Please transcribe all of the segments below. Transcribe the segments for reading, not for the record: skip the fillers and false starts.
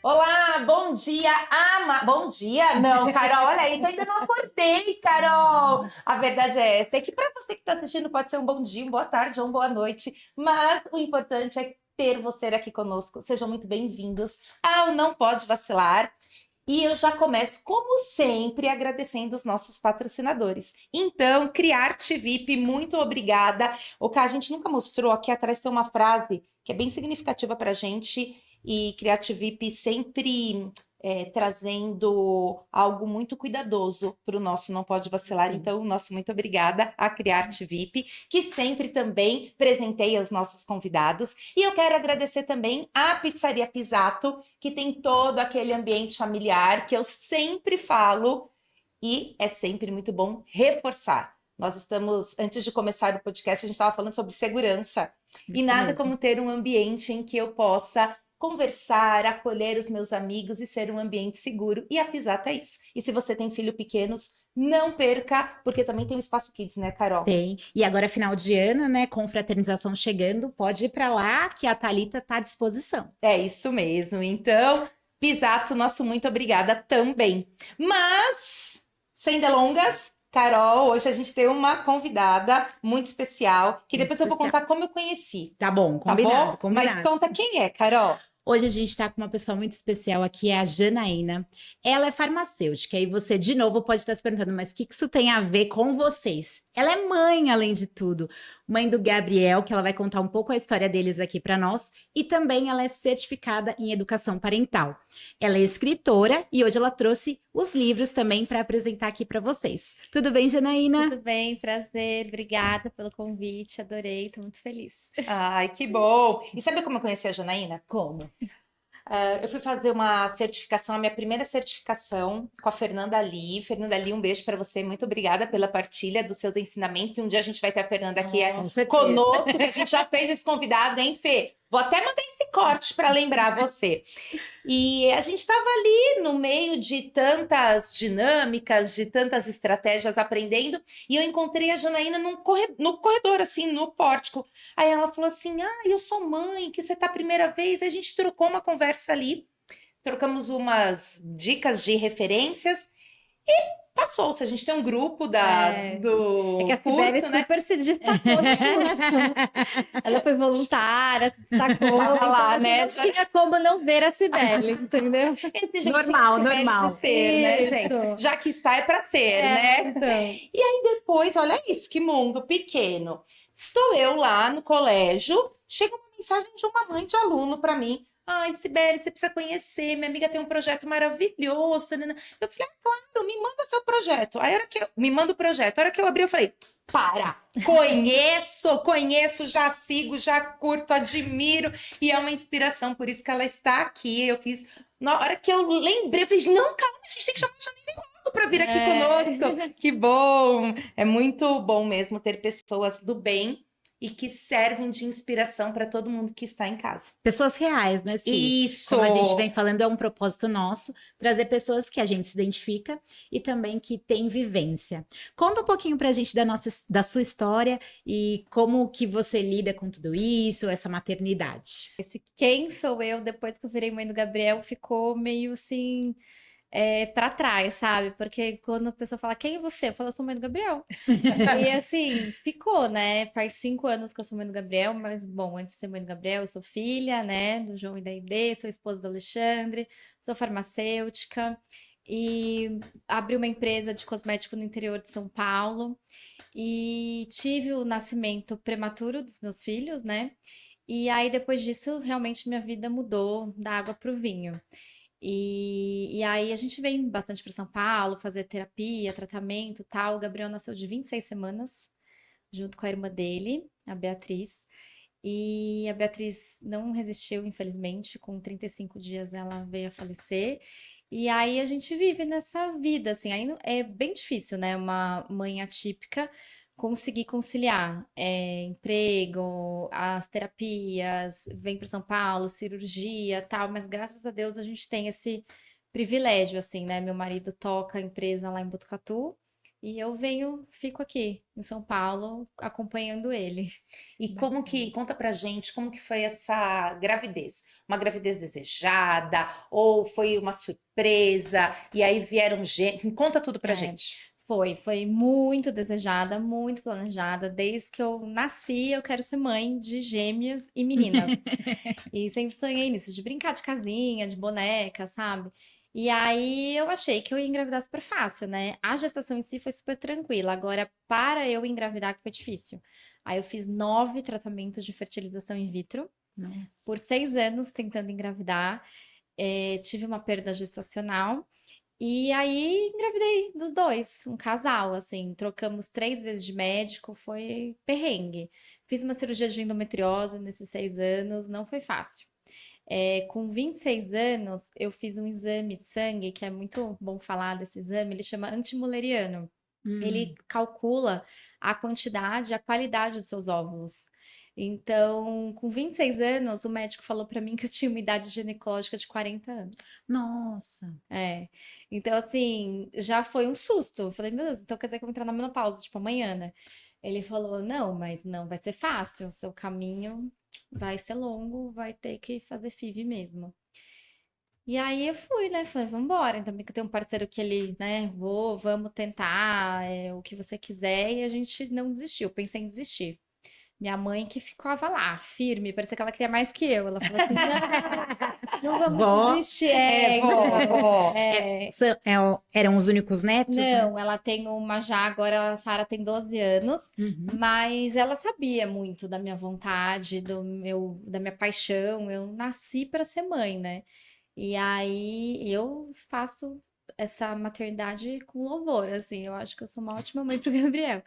Olá, bom dia, Bom dia? Não, Carol, olha isso, eu ainda não acordei, Carol. A verdade é essa, é que para você que está assistindo pode ser um bom dia, uma boa tarde ou uma boa noite, mas o importante é ter você aqui conosco. Sejam muito bem-vindos ao Não Pode Vacilar. E eu já começo, como sempre, agradecendo os nossos patrocinadores. Então, Criarte VIP, muito obrigada. O que a gente nunca mostrou, aqui atrás tem uma frase que é bem significativa para a gente, e Criarte VIP sempre trazendo algo muito cuidadoso para o nosso Não Pode Vacilar. Sim. Então, nosso muito obrigada a Criarte VIP, que sempre também presenteia os nossos convidados. E eu quero agradecer também à Pizzaria Pisato, que tem todo aquele ambiente familiar que eu sempre falo e é sempre muito bom reforçar. Nós estamos, antes de começar o podcast, a gente estava falando sobre segurança. E Isso nada mesmo. como ter um ambiente em que eu possa conversar, acolher os meus amigos e ser um ambiente seguro. E a Pisata é isso. E se você tem filho pequenos, não perca, porque também tem o Espaço Kids, né, Carol? Tem. E agora, final de ano, né? Com fraternização chegando, pode ir para lá que a Thalita está à disposição. É isso mesmo. Então, Pisato, nosso muito obrigada também. Mas, sem delongas, Carol, hoje a gente tem uma convidada muito especial, que Muito depois eu vou especial. contar como eu conheci, Tá bom, tá bom? combinado, Mas combinado. conta quem é, Carol. Hoje a gente está com uma pessoa muito especial aqui, é a Janaína. Ela é farmacêutica e você, de novo, pode estar se perguntando, mas o que isso tem a ver com vocês? Ela é mãe, além de tudo. Mãe do Gabriel, que ela vai contar um pouco a história deles aqui para nós. E também ela é certificada em educação parental. Ela é escritora e hoje ela trouxe os livros também para apresentar aqui para vocês. Tudo bem, Janaína? Tudo bem, prazer, obrigada pelo convite, adorei, tô muito feliz. Ai, que bom. E sabe como eu conheci a Janaína? Como? Eu fui fazer uma certificação, a minha primeira certificação com a Fernanda Lee. Fernanda Lee, um beijo para você. Muito obrigada pela partilha dos seus ensinamentos. E um dia a gente vai ter a Fernanda aqui Com certeza. conosco, que a gente já fez esse convidado, hein, Fê? Vou até mandar esse corte para lembrar você. E a gente estava ali no meio de tantas dinâmicas, de tantas estratégias aprendendo, e eu encontrei a Janaína no corredor, assim, no pórtico. Aí ela falou assim: Ah, eu sou mãe, que você tá a primeira vez. Aí a gente trocou uma conversa ali, trocamos umas dicas de referências e passou-se. A gente tem um grupo do É que a Sibeli curso, né? super se destacou no curso. Ela foi voluntária, se destacou, Tava então lá, assim, né? não tinha como não ver a Sibeli, entendeu? Esse jeitinho Normal, Sibeli normal. de ser, né, Isso. gente? Já que está, é para ser, né? Então. E aí depois, olha isso, que mundo pequeno. Estou eu lá no colégio, chega uma mensagem de uma mãe de aluno para mim. Ai, Sibeli, você precisa conhecer, minha amiga tem um projeto maravilhoso. Né? Eu falei, claro, me manda seu projeto. Aí, me manda o projeto. A hora que eu abri, eu falei, para, conheço, já sigo, já curto, admiro, e é uma inspiração, por isso que ela está aqui. Eu fiz, na hora que eu lembrei, eu falei, não, calma, a gente tem que chamar a Janine logo para vir aqui conosco. Que bom! É muito bom mesmo ter pessoas do bem e que servem de inspiração para todo mundo que está em casa. Pessoas reais, né, Sim? Isso! Como a gente vem falando, é um propósito nosso, trazer pessoas que a gente se identifica e também que têm vivência. Conta um pouquinho pra gente da sua história e como que você lida com tudo isso, essa maternidade. Esse quem sou eu depois que eu virei mãe do Gabriel ficou meio assim para trás, sabe? Porque quando a pessoa fala quem é você, eu falo eu sou mãe do Gabriel. E assim, ficou, né? Faz 5 anos que eu sou mãe do Gabriel, mas bom, antes de ser mãe do Gabriel, eu sou filha, né? Do João e da Aidê, sou esposa do Alexandre, sou farmacêutica e abri uma empresa de cosmético no interior de São Paulo e tive o nascimento prematuro dos meus filhos, né? E aí, depois disso, realmente minha vida mudou da água para o vinho. E aí a gente vem bastante para São Paulo fazer terapia, tratamento, tal. O Gabriel nasceu de 26 semanas, junto com a irmã dele, a Beatriz. E a Beatriz não resistiu, infelizmente, com 35 dias ela veio a falecer. E aí a gente vive nessa vida, assim, aí é bem difícil, né? Uma mãe atípica conseguir conciliar emprego, as terapias, vem para São Paulo, cirurgia, tal, mas graças a Deus a gente tem esse privilégio, assim, né? Meu marido toca a empresa lá em Botucatu, E eu fico aqui em São Paulo acompanhando ele. E como que, conta pra gente, como que foi essa gravidez? Uma gravidez desejada ou foi uma surpresa? E aí vieram gêmeos? Conta tudo pra É, gente. foi muito desejada, muito planejada. Desde que eu nasci, eu quero ser mãe de gêmeas e meninas. E sempre sonhei nisso, de brincar de casinha, de boneca, sabe? E aí eu achei que eu ia engravidar super fácil, né? A gestação em si foi super tranquila. Agora, para eu engravidar, que foi difícil. Aí eu fiz 9 tratamentos de fertilização in vitro Nossa. por 6 anos tentando engravidar. Tive uma perda gestacional. E aí engravidei dos dois, um casal, assim, trocamos 3 vezes de médico, foi perrengue. Fiz uma cirurgia de endometriose nesses 6 anos, não foi fácil. Com 26 anos, eu fiz um exame de sangue, que é muito bom falar desse exame, ele chama antimuleriano. Ele calcula a quantidade e a qualidade dos seus óvulos. Então, com 26 anos, o médico falou pra mim que eu tinha uma idade ginecológica de 40 anos. Nossa. É. Então, assim, já foi um susto. Eu falei, meu Deus, então quer dizer que eu vou entrar na menopausa, tipo, amanhã, né? Ele falou, não, mas não vai ser fácil. O seu caminho vai ser longo, vai ter que fazer FIV mesmo. E aí eu fui, né? Falei, vamos embora. Então, que eu tenho um parceiro que ele, né, vamos tentar, o que você quiser. E a gente não desistiu. Pensei em desistir. Minha mãe que ficava lá, firme, parecia que ela queria mais que eu. Ela falou assim: não vamos Vó, desistir. Vó, vó. eram os únicos netos, né? Não, ela tem uma já, agora a Sara tem 12 anos, Uhum. mas ela sabia muito da minha vontade, da minha paixão. Eu nasci para ser mãe, né? E aí eu faço essa maternidade com louvor, assim. Eu acho que eu sou uma ótima mãe pro Gabriel.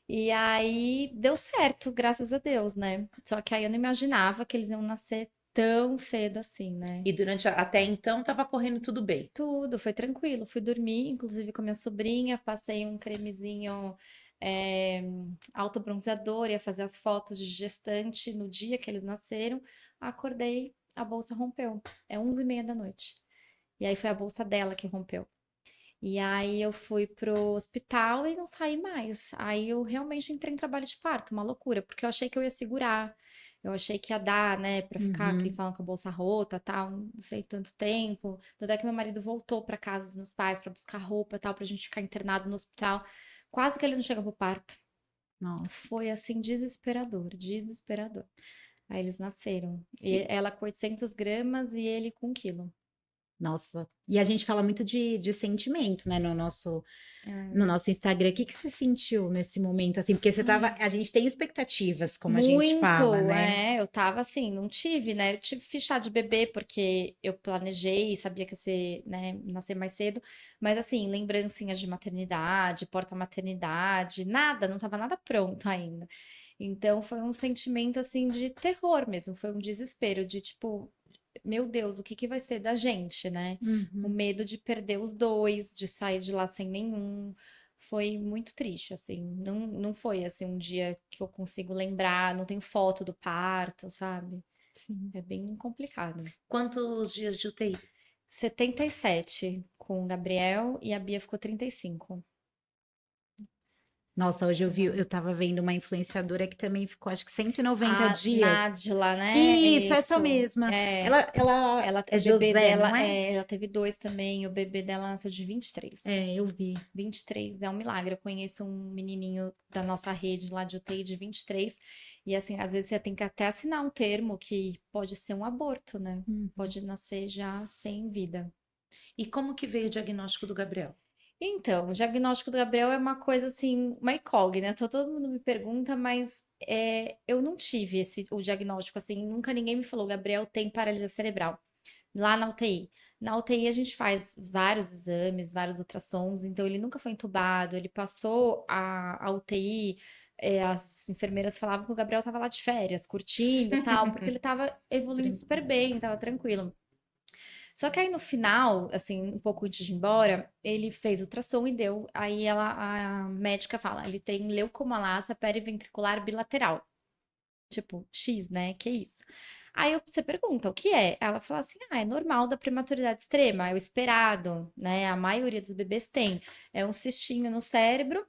E aí deu certo, graças a Deus, né? Só que aí eu não imaginava que eles iam nascer tão cedo assim, né? E até então tava correndo tudo bem. Tudo, foi tranquilo. Fui dormir, inclusive com a minha sobrinha, passei um cremezinho é, autobronzeador, ia fazer as fotos de gestante no dia que eles nasceram. Acordei, a bolsa rompeu. É 11h30 da noite. E aí foi a bolsa dela que rompeu. E aí eu fui pro hospital e não saí mais. Aí eu realmente entrei em trabalho de parto, uma loucura, porque eu achei que eu ia segurar. Eu achei que ia dar, né, pra ficar, que eles Uhum. falam com a bolsa rota, tal, não sei tanto tempo. Tanto é que meu marido voltou pra casa dos meus pais pra buscar roupa, tal, pra gente ficar internado no hospital. Quase que ele não chega pro parto. Nossa. Foi assim desesperador, desesperador. Aí eles nasceram. E E- ela com 800 gramas e ele com 1 quilo. Nossa. E a gente fala muito de sentimento, né, no nosso Instagram. O que que você sentiu nesse momento, assim? Porque você tava, a gente tem expectativas, como a gente fala, Muito, né? eu tava assim, não tive, né? Eu tive fichar de bebê porque eu planejei, sabia que ia ser, né, nascer mais cedo, mas assim, lembrancinhas de maternidade, porta-maternidade, nada, não tava nada pronto ainda. Então foi um sentimento assim de terror mesmo, foi um desespero de tipo, meu Deus, o que que vai ser da gente, né? O Uhum. medo de perder os dois, de sair de lá sem nenhum. Foi muito triste, assim. Não foi, assim, um dia que eu consigo lembrar, não tenho foto do parto, sabe? Sim. É bem complicado. Quantos dias de UTI? 77 com o Gabriel e a Bia ficou 35. Nossa, hoje Pesado. eu tava vendo uma influenciadora que também ficou, acho que 190 A dias. Nádila, né? É Isso, essa isso. mesma. É, Ela o é bebê José, dela, não é? ela teve dois também. O bebê dela nasceu de 23. É, eu vi. 23 é um milagre. Eu conheço um menininho da nossa rede lá de UTI de 23 e assim, às vezes você tem que até assinar um termo que pode ser um aborto, né? Uhum. Pode nascer já sem vida. E como que veio o diagnóstico do Gabriel? Então, o diagnóstico do Gabriel é uma coisa assim, uma incógnita. Todo mundo me pergunta, mas eu não tive o diagnóstico assim. Nunca ninguém me falou, Gabriel tem paralisia cerebral. Lá na UTI. Na UTI a gente faz vários exames, vários ultrassons, então ele nunca foi entubado, ele passou a UTI, as enfermeiras falavam que o Gabriel estava lá de férias, curtindo e tal, porque ele estava evoluindo super Tranquilo. bem, estava tranquilo. Só que aí no final, assim, um pouco antes de ir embora, ele fez ultrassom e deu. Aí a médica fala, ele tem leucomalácia periventricular bilateral. Tipo, X, né? Que isso? Aí você pergunta, o que é? Ela fala assim, é normal da prematuridade extrema, é o esperado, né? A maioria dos bebês tem. É um cistinho no cérebro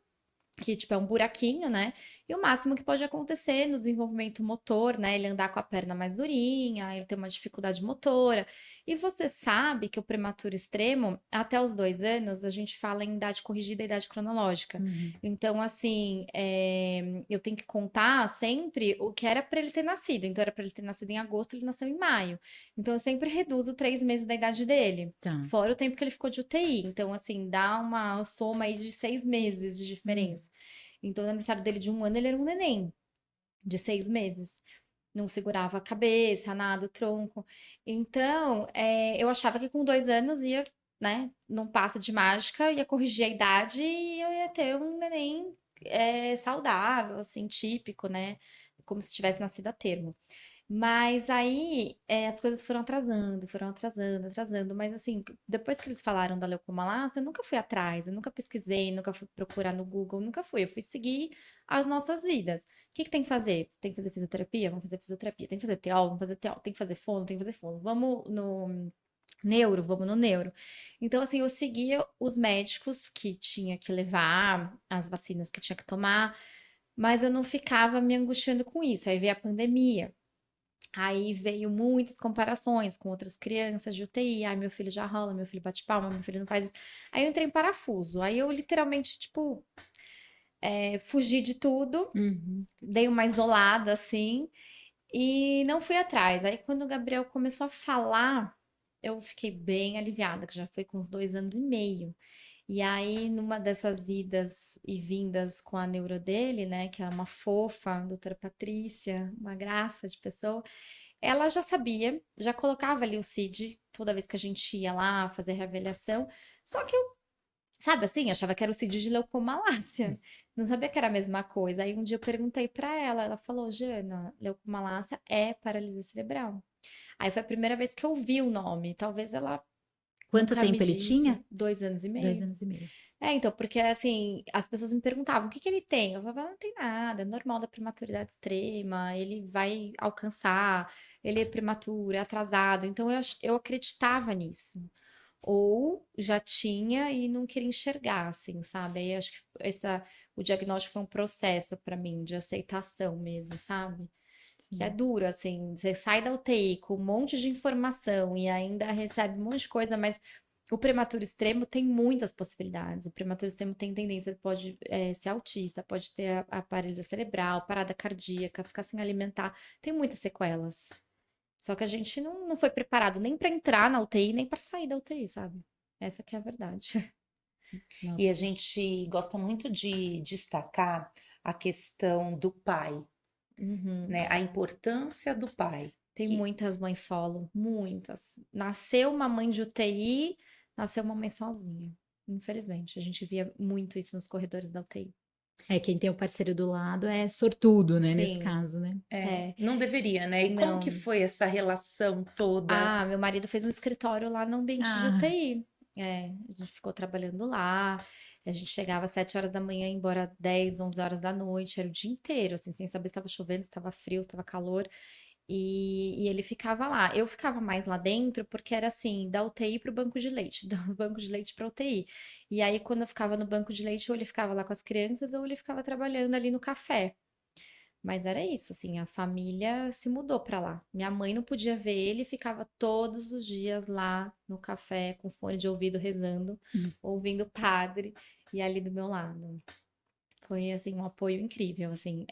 que, tipo, é um buraquinho, né? E o máximo que pode acontecer no desenvolvimento motor, né? Ele andar com a perna mais durinha, ele ter uma dificuldade motora. E você sabe que o prematuro extremo, até os 2 anos, a gente fala em idade corrigida e idade cronológica. Uhum. Então, assim, eu tenho que contar sempre o que era para ele ter nascido. Então, era para ele ter nascido em agosto, ele nasceu em maio. Então, eu sempre reduzo 3 meses da idade dele. Tá. Fora o tempo que ele ficou de UTI. Então, assim, dá uma soma aí de 6 meses de diferença. Então, no aniversário dele de 1 ano, ele era um neném de 6 meses. Não segurava a cabeça, nada, o tronco. Então, eu achava que com 2 anos ia, né, num passe de mágica, ia corrigir a idade e eu ia ter um neném saudável, assim, típico, né? Como se tivesse nascido a termo. Mas aí as coisas foram atrasando, atrasando. Mas assim, depois que eles falaram da leucomalácia, eu nunca fui atrás, eu nunca pesquisei, nunca fui procurar no Google, nunca fui. Eu fui seguir as nossas vidas. O que que tem que fazer? Tem que fazer fisioterapia? Vamos fazer fisioterapia. Tem que fazer TO? Vamos fazer TO. Tem que fazer fono? Tem que fazer fono. Vamos no neuro? Vamos no neuro. Então, assim, eu seguia os médicos que tinha que levar, as vacinas que tinha que tomar, mas eu não ficava me angustiando com isso. Aí veio a pandemia. Aí veio muitas comparações com outras crianças de UTI. Ai, meu filho já rola, meu filho bate palma, meu filho não faz isso. Aí eu entrei em parafuso. Aí eu literalmente, tipo, fugi de tudo, Uhum. dei uma isolada assim e não fui atrás. Aí quando o Gabriel começou a falar, eu fiquei bem aliviada, que já foi com uns 2 anos e meio. E aí, numa dessas idas e vindas com a neuro dele, né, que é uma fofa, a doutora Patrícia, uma graça de pessoa, ela já sabia, já colocava ali o CID toda vez que a gente ia lá fazer reavaliação. Só que eu, sabe assim, achava que era o CID de leucomalácia. Não sabia que era a mesma coisa. Aí um dia eu perguntei pra ela, ela falou: Jana, leucomalácia é paralisia cerebral. Aí foi a primeira vez que eu vi o nome. Talvez ela Quanto nunca me tempo ele disse. tinha? 2 anos e Dois meio. anos e meio. Então, porque assim, as pessoas me perguntavam o que que ele tem? Eu falava, não tem nada, é normal da prematuridade extrema, ele vai alcançar, ele é prematuro, é atrasado. Então eu acreditava nisso. Ou já tinha e não queria enxergar, assim, sabe? Aí acho que o diagnóstico foi um processo para mim de aceitação mesmo, sabe? Que é Sim. duro, assim, você sai da UTI com um monte de informação e ainda recebe um monte de coisa, mas o prematuro extremo tem muitas possibilidades. O prematuro extremo tem tendência, pode ser autista, pode ter a paralisia cerebral, parada cardíaca, ficar sem alimentar, tem muitas sequelas. Só que a gente não foi preparado nem para entrar na UTI, nem para sair da UTI, sabe? Essa que é a verdade. E a Nossa. gente gosta muito de destacar a questão do pai, Uhum. né? A importância do pai. Tem Que muitas mães solo, muitas. Nasceu uma mãe de UTI, nasceu uma mãe sozinha. Infelizmente, a gente via muito isso nos corredores da UTI. É, quem tem o parceiro do lado é sortudo, né, nesse Sim, caso, né? é. não deveria, né? E como que Não. foi essa relação toda? Ah, meu marido fez um escritório lá no ambiente de Ah, UTI. A gente ficou trabalhando lá. A gente chegava às 7 horas da manhã, ia embora 10, 11 horas da noite. Era o dia inteiro, assim, sem saber se estava chovendo, se estava frio, se estava calor. E ele ficava lá. Eu ficava mais lá dentro porque era assim, da UTI para o banco de leite, do banco de leite para UTI. E aí, quando eu ficava no banco de leite, ou ele ficava lá com as crianças, ou ele ficava trabalhando ali no café. Mas era isso, assim, a família se mudou para lá. Minha mãe não podia ver ele, ficava todos os dias lá no café, com fone de ouvido, rezando, ouvindo o padre e ali do meu lado. Foi, assim, um apoio incrível, assim.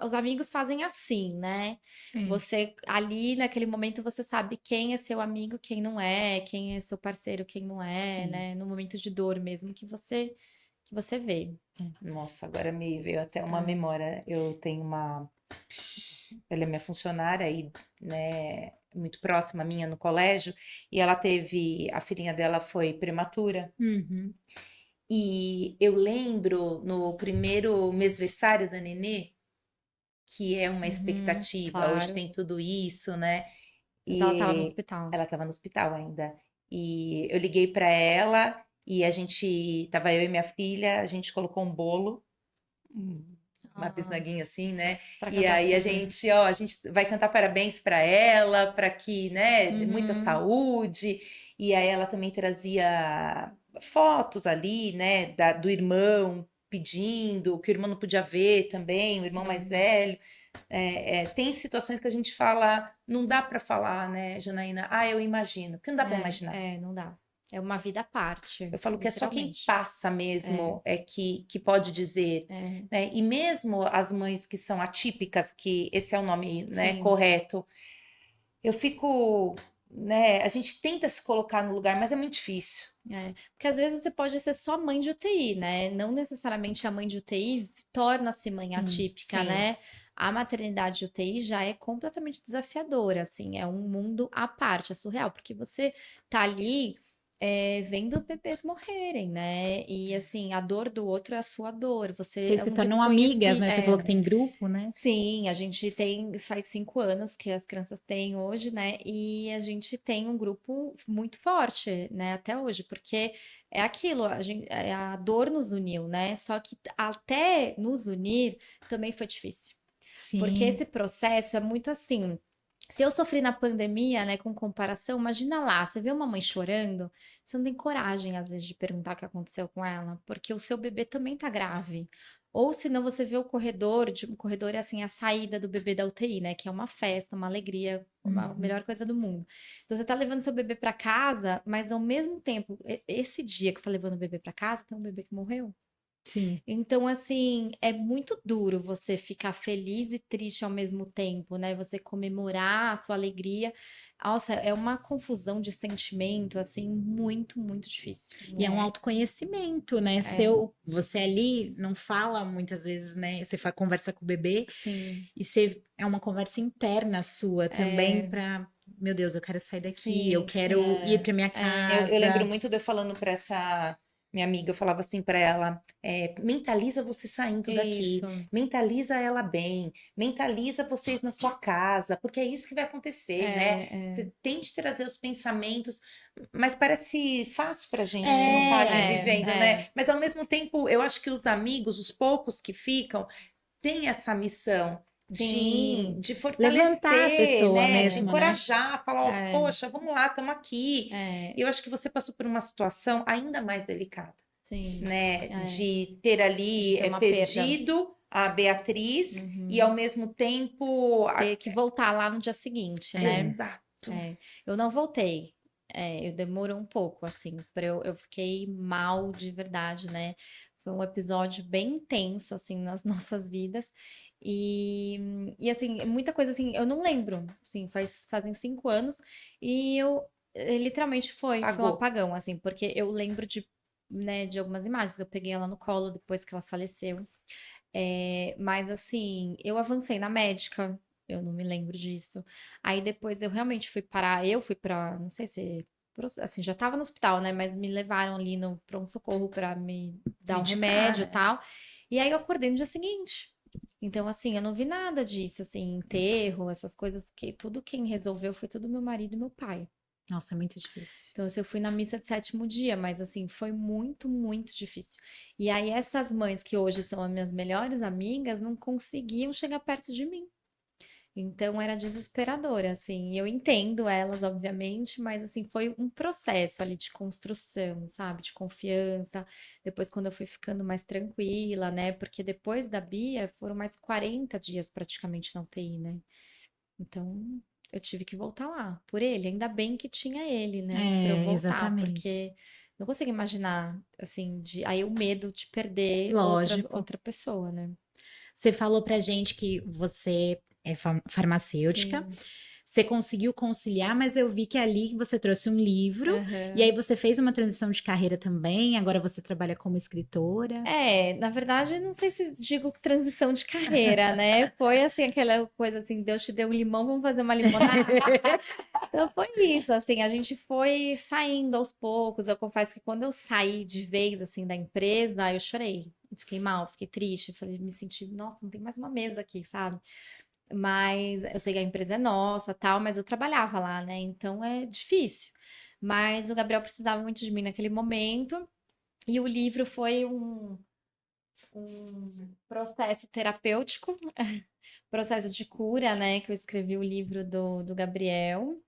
Os amigos fazem assim, né? é, Você, ali, naquele momento, você sabe quem é seu amigo, quem não é, quem é seu parceiro, quem não é, sim. né? No momento de dor mesmo que você vê. Nossa, agora me veio até uma É. memória. Eu tenho ela é minha funcionária aí, né, muito próxima minha no colégio, e ela teve, a filhinha dela foi prematura. Uhum, E eu lembro no primeiro mêsversário da Nenê, que é uma Uhum, expectativa, hoje claro. tem tudo isso, né? Mas ela tava no E hospital. ela estava no hospital ainda. E eu liguei para ela e a gente, tava eu e minha filha, a gente colocou um bolo, uma bisnaguinha assim, né? Pra E acabar aí com a isso. gente, ó, a gente vai cantar parabéns para ela, para que, né, dê muita Uhum. saúde. E aí ela também trazia fotos ali, né, do irmão pedindo, que o irmão não podia ver também, o irmão mais velho. Tem situações que a gente fala, não dá para falar, né, Janaína? Ah, eu imagino, porque não dá para imaginar. Não dá. É uma vida à parte, Eu falo que é só quem literalmente. passa mesmo que pode dizer, É, né? E mesmo as mães que são atípicas, que esse é o nome, né, sim. correto, eu fico, né? A gente tenta se colocar no lugar, mas é muito difícil. Porque às vezes você pode ser só mãe de UTI, né? Não necessariamente a mãe de UTI torna-se mãe Sim, atípica, sim. né? A maternidade de UTI já é completamente desafiadora, assim, é um mundo à parte, é surreal, porque você tá ali vendo bebês morrerem, né? E assim, a dor do outro é a sua dor, você Vocês é se um tornam amigas, desconhecido. né? Você falou que tem grupo, né? Sim, a gente tem, faz 5 anos que as crianças têm hoje, né? E a gente tem um grupo muito forte, né? Até hoje, porque é aquilo, a dor nos uniu, né? Só que até nos unir também foi difícil. Porque Sim. esse processo é muito assim. Se eu sofri na pandemia, né, com comparação, imagina lá, você vê uma mãe chorando, você não tem coragem, às vezes, de perguntar o que aconteceu com ela, porque o seu bebê também tá grave. Ou senão você vê o corredor, o corredor é assim, a saída do bebê da UTI, né, que é uma festa, uma alegria, a Uhum. melhor coisa do mundo. Então você tá levando seu bebê para casa, mas ao mesmo tempo, esse dia que você tá levando o bebê para casa, tem um bebê que morreu. Sim. Então, assim, é muito duro você ficar feliz e triste ao mesmo tempo, né? Você comemorar a sua alegria. Nossa, é uma confusão de sentimento, assim, muito, muito difícil. E é um autoconhecimento, né? Você ali não fala muitas vezes, né? Você conversa com o bebê Sim, e você é uma conversa interna sua também é, para, meu Deus, eu quero sair daqui, eu sim, quero sim, ir para minha Eu lembro casa. muito de eu falando para essa minha amiga, eu falava assim para ela: mentaliza você saindo daqui, isso, mentaliza ela bem, mentaliza vocês na sua casa, porque é isso que vai acontecer, né? Tente trazer os pensamentos, mas parece fácil para gente que não tá ali vivendo, né? Mas ao mesmo tempo, eu acho que os amigos, os poucos que ficam, têm essa missão. sim, De Levantar a fortalecer, pessoa né? De mesmo, né? encorajar, falar, ó, é, poxa, vamos lá, estamos aqui. é, E eu acho que você passou por uma situação ainda mais delicada, sim, né? é, De ter de ali ter uma perda. perdido a Beatriz e Uhum. ao mesmo tempo. Ter que voltar lá no dia seguinte, né? Exato. Eu não voltei. Eu demorou um pouco, assim, eu fiquei mal de verdade, né? Foi um episódio bem intenso, assim, nas nossas vidas. E assim, muita coisa assim, eu não lembro, assim, fazem 5 anos e literalmente foi um Pagou. apagão, assim, porque eu lembro né, de algumas imagens. Eu peguei ela no colo depois que ela faleceu. Mas assim, eu avancei na médica, eu não me lembro disso. Aí depois eu realmente fui parar, eu fui pra, não sei se, assim, já tava no hospital, né? Mas me levaram ali no pronto-socorro pra me dar um Medicar, remédio e né? tal. E aí eu acordei no dia seguinte. Então, assim, eu não vi nada disso, assim, enterro, essas coisas que tudo quem resolveu foi tudo meu marido e meu pai. Nossa, é muito difícil. Então, assim, eu fui na missa de sétimo dia, mas assim, foi muito, muito difícil. E aí, essas mães que hoje são as minhas melhores amigas não conseguiam chegar perto de mim. Então, era desesperador, assim. E eu entendo elas, obviamente, mas assim, foi um processo ali de construção, sabe? De confiança. Depois, quando eu fui ficando mais tranquila, né? Porque depois da Bia, foram mais 40 dias praticamente na UTI, né? Então, eu tive que voltar lá por ele. Ainda bem que tinha ele, né? Pra eu voltar, Exatamente. porque não consigo imaginar, assim, aí o medo de perder outra, Lógico. outra pessoa, né? Você falou pra gente que você é farmacêutica. Sim. Você conseguiu conciliar, mas eu vi que ali você trouxe um livro e Aham. aí você fez uma transição de carreira também. Agora você trabalha como escritora. Na verdade, não sei se digo transição de carreira, né? Foi assim, aquela coisa assim, Deus te deu um limão, vamos fazer uma limonada. Então foi isso, assim, a gente foi saindo aos poucos. Eu confesso que quando eu saí de vez, assim, da empresa, eu chorei. Eu fiquei mal, fiquei triste, falei, me senti, nossa, não tem mais uma mesa aqui, sabe? Mas eu sei que a empresa é nossa, tal, mas eu trabalhava lá, né? Então é difícil. Mas o Gabriel precisava muito de mim naquele momento. E o livro foi um processo terapêutico, processo de cura, né? Que eu escrevi o livro do Gabriel,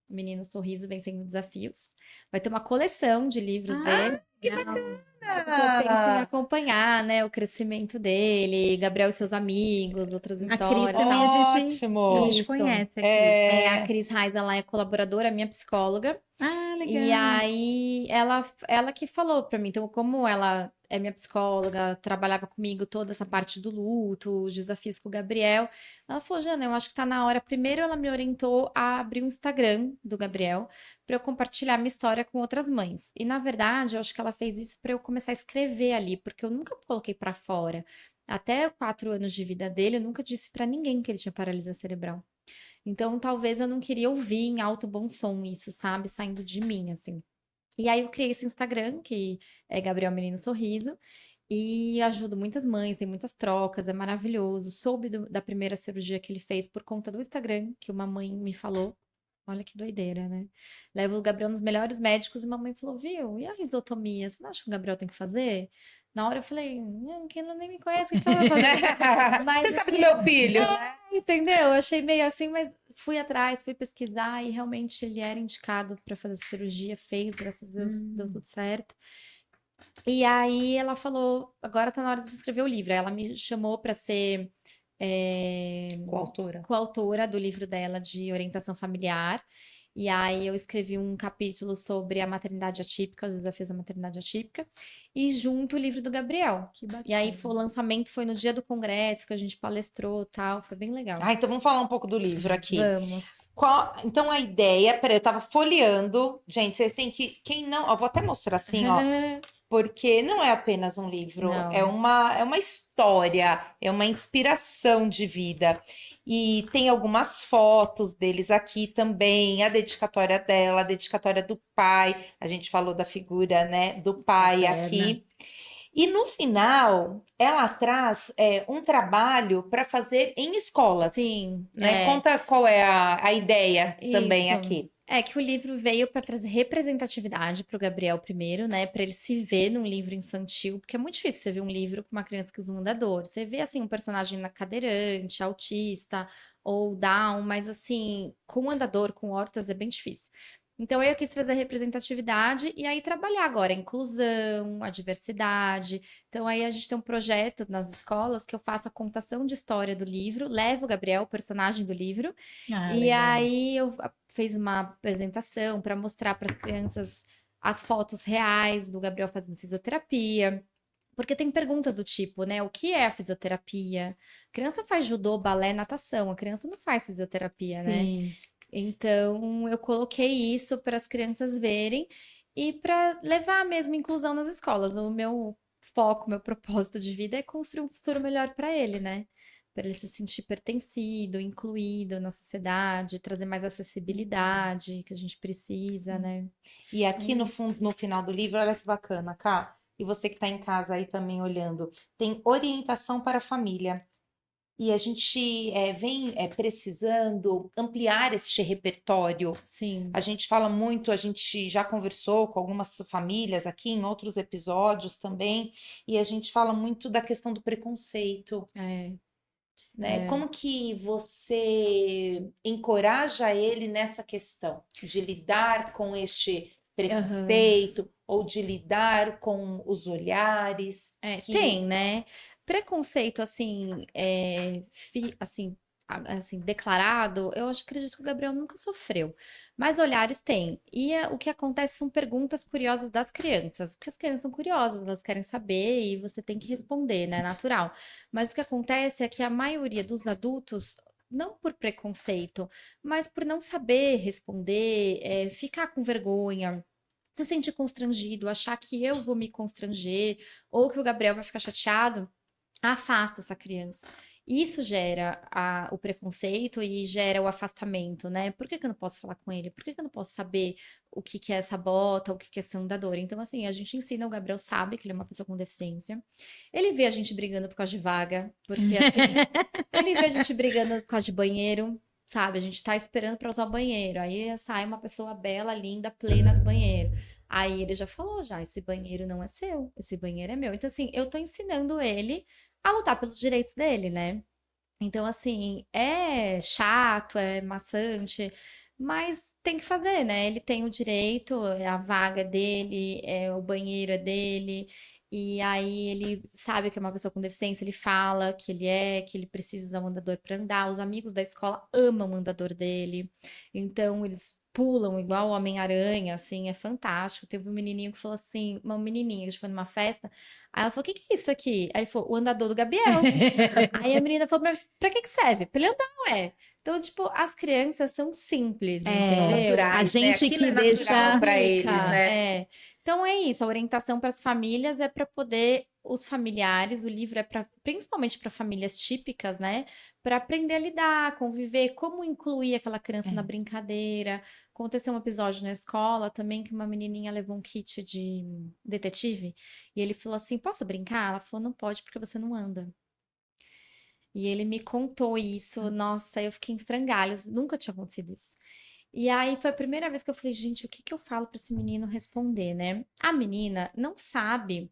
O Menino Sorriso Vencendo Desafios. Vai ter uma coleção de livros dele. Que Porque eu penso em acompanhar, né, o crescimento dele, Gabriel e seus amigos, outras A Cris histórias. também Ótimo. a gente Isso. conhece a Cris. A Cris Reis, ela é colaboradora, minha psicóloga. Ah, legal. E aí, ela que falou pra mim. Então, como ela é minha psicóloga, trabalhava comigo toda essa parte do luto, os desafios com o Gabriel, ela falou, Jana, eu acho que tá na hora. Primeiro, ela me orientou a abrir um Instagram do Gabriel para eu compartilhar minha história com outras mães. E, na verdade, eu acho que ela fez isso para eu começar a escrever ali, porque eu nunca coloquei pra fora. Até 4 anos de vida dele, eu nunca disse pra ninguém que ele tinha paralisia cerebral. Então, talvez eu não queria ouvir em alto bom som isso, sabe? Saindo de mim, assim. E aí eu criei esse Instagram, que é Gabriel Menino Sorriso, e ajudo muitas mães, tem muitas trocas, é maravilhoso. Soube da primeira cirurgia que ele fez por conta do Instagram, que uma mãe me falou. Olha que doideira, né? Levo o Gabriel nos melhores médicos e uma mãe falou, viu, e a risotomia? Você não acha que o Gabriel tem que fazer? Na hora eu falei, que ela nem me conhece, o que ela vai fazer? Mas, Você sabe do meu filho, né? entendeu? Eu achei meio assim, mas fui atrás, fui pesquisar e realmente ele era indicado para fazer essa cirurgia, fez, graças a Deus, deu tudo certo. E aí ela falou, agora tá na hora de você escrever o livro. Aí ela me chamou para ser Coautora. coautora do livro dela de orientação familiar. E aí eu escrevi um capítulo sobre a maternidade atípica, os desafios da maternidade atípica, e junto o livro do Gabriel. Que bacana. E aí o lançamento foi no dia do congresso, que a gente palestrou e tal, foi bem legal. Ah, então vamos falar um pouco do livro aqui. Vamos. Então a ideia, peraí, eu tava folheando. Gente, vocês têm que. Quem não. Ó, vou até mostrar assim, ó. Porque não é apenas um livro, Não. é uma história, é uma inspiração de vida. E tem algumas fotos deles aqui também, a dedicatória dela, a dedicatória do pai. A gente falou da figura, né, do pai Paterna. aqui. E no final, ela traz um trabalho para fazer em escolas. Sim, Né? Conta qual é a ideia também Isso. aqui. É que o livro veio para trazer representatividade para o Gabriel primeiro, né? Para ele se ver num livro infantil, porque é muito difícil você ver um livro com uma criança que usa um andador. Você vê assim um personagem cadeirante, autista ou down, mas assim, com andador, com hortas é bem difícil. Então eu quis trazer representatividade e aí trabalhar agora a inclusão, a diversidade. Então aí a gente tem um projeto nas escolas que eu faço a contação de história do livro, levo o Gabriel, o personagem do livro, Ah, e legal. aí eu fiz uma apresentação para mostrar para as crianças as fotos reais do Gabriel fazendo fisioterapia. Porque tem perguntas do tipo, né? O que é a fisioterapia? A criança faz judô, balé, natação. A criança não faz fisioterapia, né? Sim. Então, eu coloquei isso para as crianças verem e para levar a mesma inclusão nas escolas. O meu foco, meu propósito de vida é construir um futuro melhor para ele, né? Para ele se sentir pertencido, incluído na sociedade, trazer mais acessibilidade que a gente precisa, né? E aqui no Isso. no final do livro, olha que bacana, Cá. E você que está em casa aí também olhando, tem orientação para a família. E a gente vem precisando ampliar este repertório. Sim. A gente fala muito, a gente já conversou com algumas famílias aqui em outros episódios também, e a gente fala muito da questão do preconceito. Né? Como que você encoraja ele nessa questão de lidar com este preconceito ou de lidar com os olhares? Tem, né? Preconceito, assim, assim, declarado, eu acredito que o Gabriel nunca sofreu. Mas olhares tem. E o que acontece são perguntas curiosas das crianças. Porque as crianças são curiosas, elas querem saber e você tem que responder, né? Natural. Mas o que acontece é que a maioria dos adultos, não por preconceito, mas por não saber responder, ficar com vergonha, se sentir constrangido, achar que eu vou me constranger ou que o Gabriel vai ficar chateado, afasta essa criança. Isso gera o preconceito e gera o afastamento, né? Por que que eu não posso falar com ele? Por que que eu não posso saber o que que é essa bota, o que que é ser andador? Então, assim, a gente ensina, o Gabriel sabe que ele é uma pessoa com deficiência. Ele vê a gente brigando por causa de vaga, porque assim, ele vê a gente brigando por causa de banheiro, sabe? A gente tá esperando para usar o banheiro, aí sai uma pessoa bela, linda, plena do banheiro. Aí ele já falou, já, esse banheiro não é seu, esse banheiro é meu. Então, assim, eu tô ensinando ele a lutar pelos direitos dele, né? Então, assim, é chato, é maçante, mas tem que fazer, né? Ele tem o direito, é a vaga dele, é o banheiro é dele, e aí ele sabe que é uma pessoa com deficiência, ele fala que ele precisa usar o andador para andar. Os amigos da escola amam o andador dele, então eles pulam igual o Homem-Aranha, assim, é fantástico. Teve um menininho que falou assim, uma menininha, a gente foi numa festa, aí ela falou: o que que é isso aqui? Aí ele falou: o andador do Gabriel. Aí a menina falou pra que serve? Pra ele andar, ué. Então, tipo, as crianças são simples, São entendeu? A naturais, né? gente Aquilo que é natural deixa. para eles, Fica, né? é. Então é isso, a orientação para as famílias é para poder os familiares, o livro é para principalmente para famílias típicas, né? Para aprender a lidar, conviver, como incluir aquela criança na É. brincadeira. Aconteceu um episódio na escola também que uma menininha levou um kit de detetive e ele falou assim: "Posso brincar?" Ela falou: "Não pode porque você não anda." E ele me contou isso, nossa, eu fiquei em frangalhos, nunca tinha acontecido isso. E aí foi a primeira vez que eu falei: gente, o que que eu falo para esse menino responder, né? A menina não sabe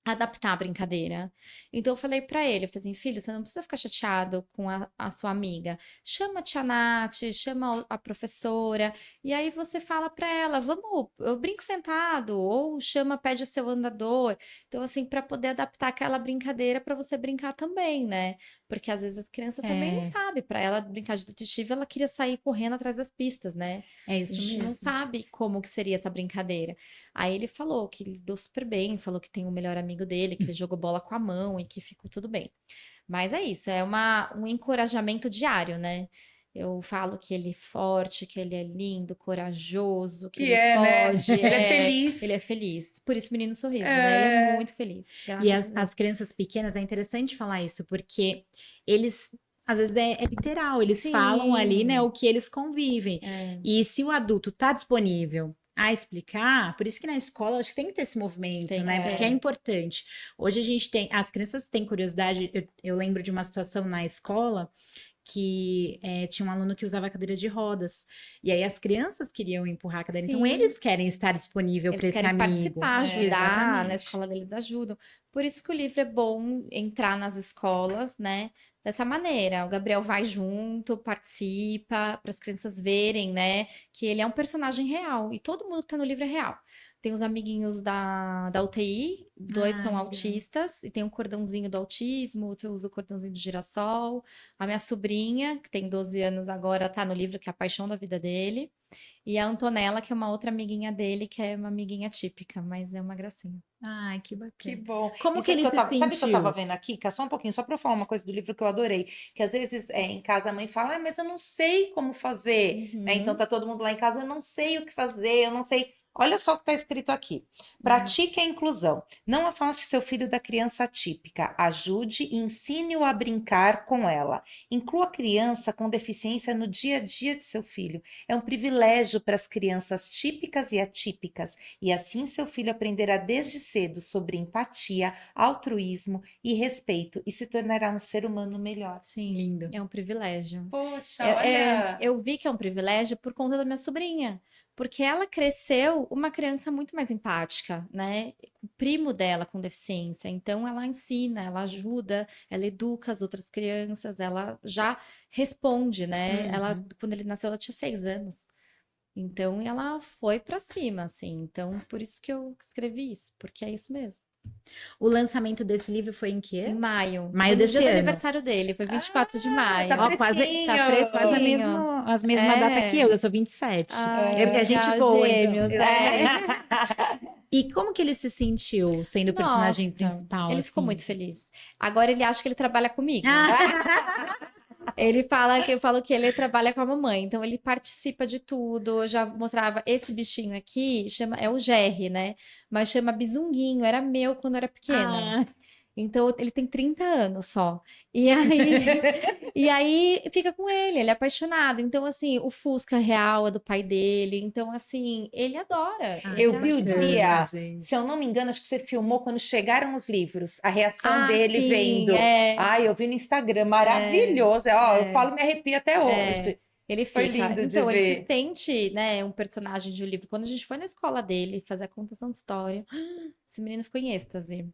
adaptar a brincadeira. Então eu falei pra ele, eu falei assim: filho, você não precisa ficar chateado com a sua amiga. Chama a tia Nath, chama a professora, e aí você fala pra ela: vamos, eu brinco sentado, ou chama, pede o seu andador. Então, assim, pra poder adaptar aquela brincadeira pra você brincar também, né? Porque às vezes a criança também não É, sabe. Pra ela brincar de detetive, ela queria sair correndo atrás das pistas, né? é A isso gente não mesmo. sabe como que seria essa brincadeira. Aí ele falou que ele deu super bem, falou que tem um melhor amigo dele, que ele jogou bola com a mão e que ficou tudo bem. Mas é isso, é um encorajamento diário, né? Eu falo que ele é forte, que ele é lindo, corajoso, que Que ele é, né? pode, Ele é feliz. ele é feliz. Por isso, menino sorriso, né? Ele é É. muito feliz, E graças a Deus. as crianças pequenas, é interessante falar isso, porque eles, às vezes é literal, eles falam ali, né, Sim, o que eles convivem. é, E se o adulto tá disponível a explicar, por isso que na escola eu acho que tem que ter esse movimento, tem que né, porque é ter. importante. Hoje a gente tem, as crianças têm curiosidade, eu lembro de uma situação na escola que tinha um aluno que usava cadeira de rodas. E aí as crianças queriam empurrar a cadeira. Então Sim. eles querem estar disponível para Eles esse querem amigo. participar, É. ajudar, na Exatamente. escola deles ajudam. Por isso que o livro é bom entrar nas escolas, né? Dessa maneira. O Gabriel vai junto, participa, para as crianças verem, né? Que ele é um personagem real. E todo mundo que tá no livro é real. Tem os amiguinhos da UTI, dois Ah, são legal. autistas, e tem um cordãozinho do autismo, outro usa o cordãozinho do girassol. A minha sobrinha, que tem 12 anos agora, tá no livro, que é a paixão da vida dele. E a Antonella, que é uma outra amiguinha dele, que é uma amiguinha típica, mas é uma gracinha. Ai, que Que bacana. bom. Como E que sabe ele que eu se tava, sabe que eu tava sentiu? vendo aqui? Que é só um pouquinho, só para eu falar uma coisa do livro que eu adorei. Que às vezes em casa a mãe fala: mas eu não sei como fazer, né? Então Uhum, tá todo mundo lá em casa, eu não sei o que fazer, eu não sei. Olha só o que está escrito aqui. uhum. Pratique a inclusão. Não afaste seu filho da criança atípica. Ajude e ensine-o a brincar com ela. Inclua a criança com deficiência no dia a dia de seu filho. É um privilégio para as crianças típicas e atípicas. E assim seu filho aprenderá desde cedo sobre empatia, altruísmo e respeito e se tornará um ser humano melhor. Sim, Lindo. é um privilégio. Poxa, olha. Eu vi que é um privilégio por conta da minha sobrinha, porque ela cresceu uma criança muito mais empática, né? O primo dela com deficiência, então ela ensina, ela ajuda, ela educa as outras crianças, ela já responde, né? Ela, Uhum. quando ele nasceu, ela tinha 6 anos. Então ela foi pra cima, assim. Então, por isso que eu escrevi isso, porque é isso mesmo. O lançamento desse livro foi em Em quê? maio, Maio foi no dia desse do ano. aniversário dele, foi 24 de Ah, tá maio. Ó, quase, Tá fresquinho. quase fresquinho. a mesma data que É. eu sou 27. Ai, que É porque a gente legal, voa, então. gêmeos, é. E como que ele se sentiu sendo o personagem Nossa, principal, ele ficou assim? muito feliz. Agora ele acha que ele trabalha comigo. Ah, Ele fala que eu falo que ele trabalha com a mamãe, então ele participa de tudo. Eu já mostrava esse bichinho aqui, chama é o Gerry, né? Mas chama Bisunguinho, era meu quando eu era pequena. ah, Então ele tem 30 anos só. E aí, e aí fica com ele é apaixonado. Então, assim, o Fusca real é do pai dele. Então, assim, ele adora. ah, que Ele Eu vi o acha bacana, dia, graça. se eu gente. não me engano, acho que você filmou quando chegaram os livros, a reação Ah, dele sim, vendo. Ai, eu vi no Instagram, é, maravilhoso. Ó, eu é, falo, me arrepio até é. hoje. Ele Foi fica. lindo de Então, ele se ver. sente, né, um personagem de um livro. Quando a gente foi na escola dele fazer a contação de história, esse menino ficou em êxtase.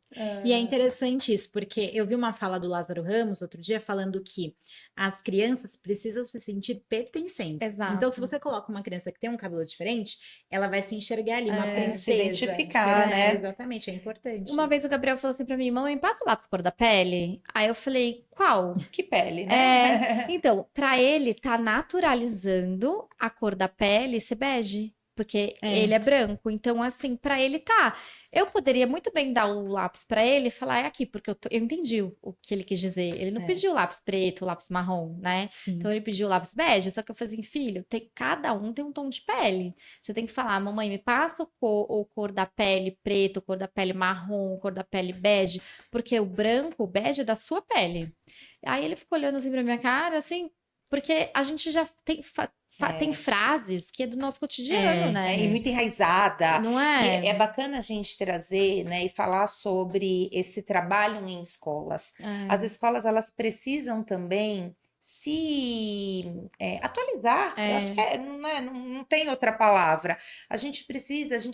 E é interessante isso, porque eu vi uma fala do Lázaro Ramos outro dia falando que as crianças precisam se sentir pertencentes. Então, se Exato. você coloca uma criança que tem um cabelo diferente, ela vai se enxergar ali, uma princesa. Se identificar, diferente. né? Exatamente, é importante Uma isso. vez o Gabriel falou assim pra mim, mamãe, passa o lápis cor da pele? Aí eu falei, qual? Que pele, né? Então, pra ele tá naturalizando a cor da pele ser bege, porque É. ele é branco. Então, assim, pra ele tá. Eu poderia muito bem dar o lápis pra ele e falar, é aqui, porque eu entendi o que ele quis dizer. Ele não É. pediu lápis preto, lápis marrom, né? Sim. Então ele pediu lápis bege, só que eu falei assim, filho, cada um tem um tom de pele. Você tem que falar, mamãe, me passa o cor da pele preto, cor da pele marrom, cor da pele bege, porque o branco, o bege é da sua pele. Aí ele ficou olhando assim pra minha cara, assim, porque a gente já tem, tem frases que é do nosso cotidiano, né? E muito enraizada. Não E é? é bacana a gente trazer, né, e falar sobre esse trabalho em escolas. As escolas, elas precisam também se atualizar. Eu acho que não tem outra palavra. A gente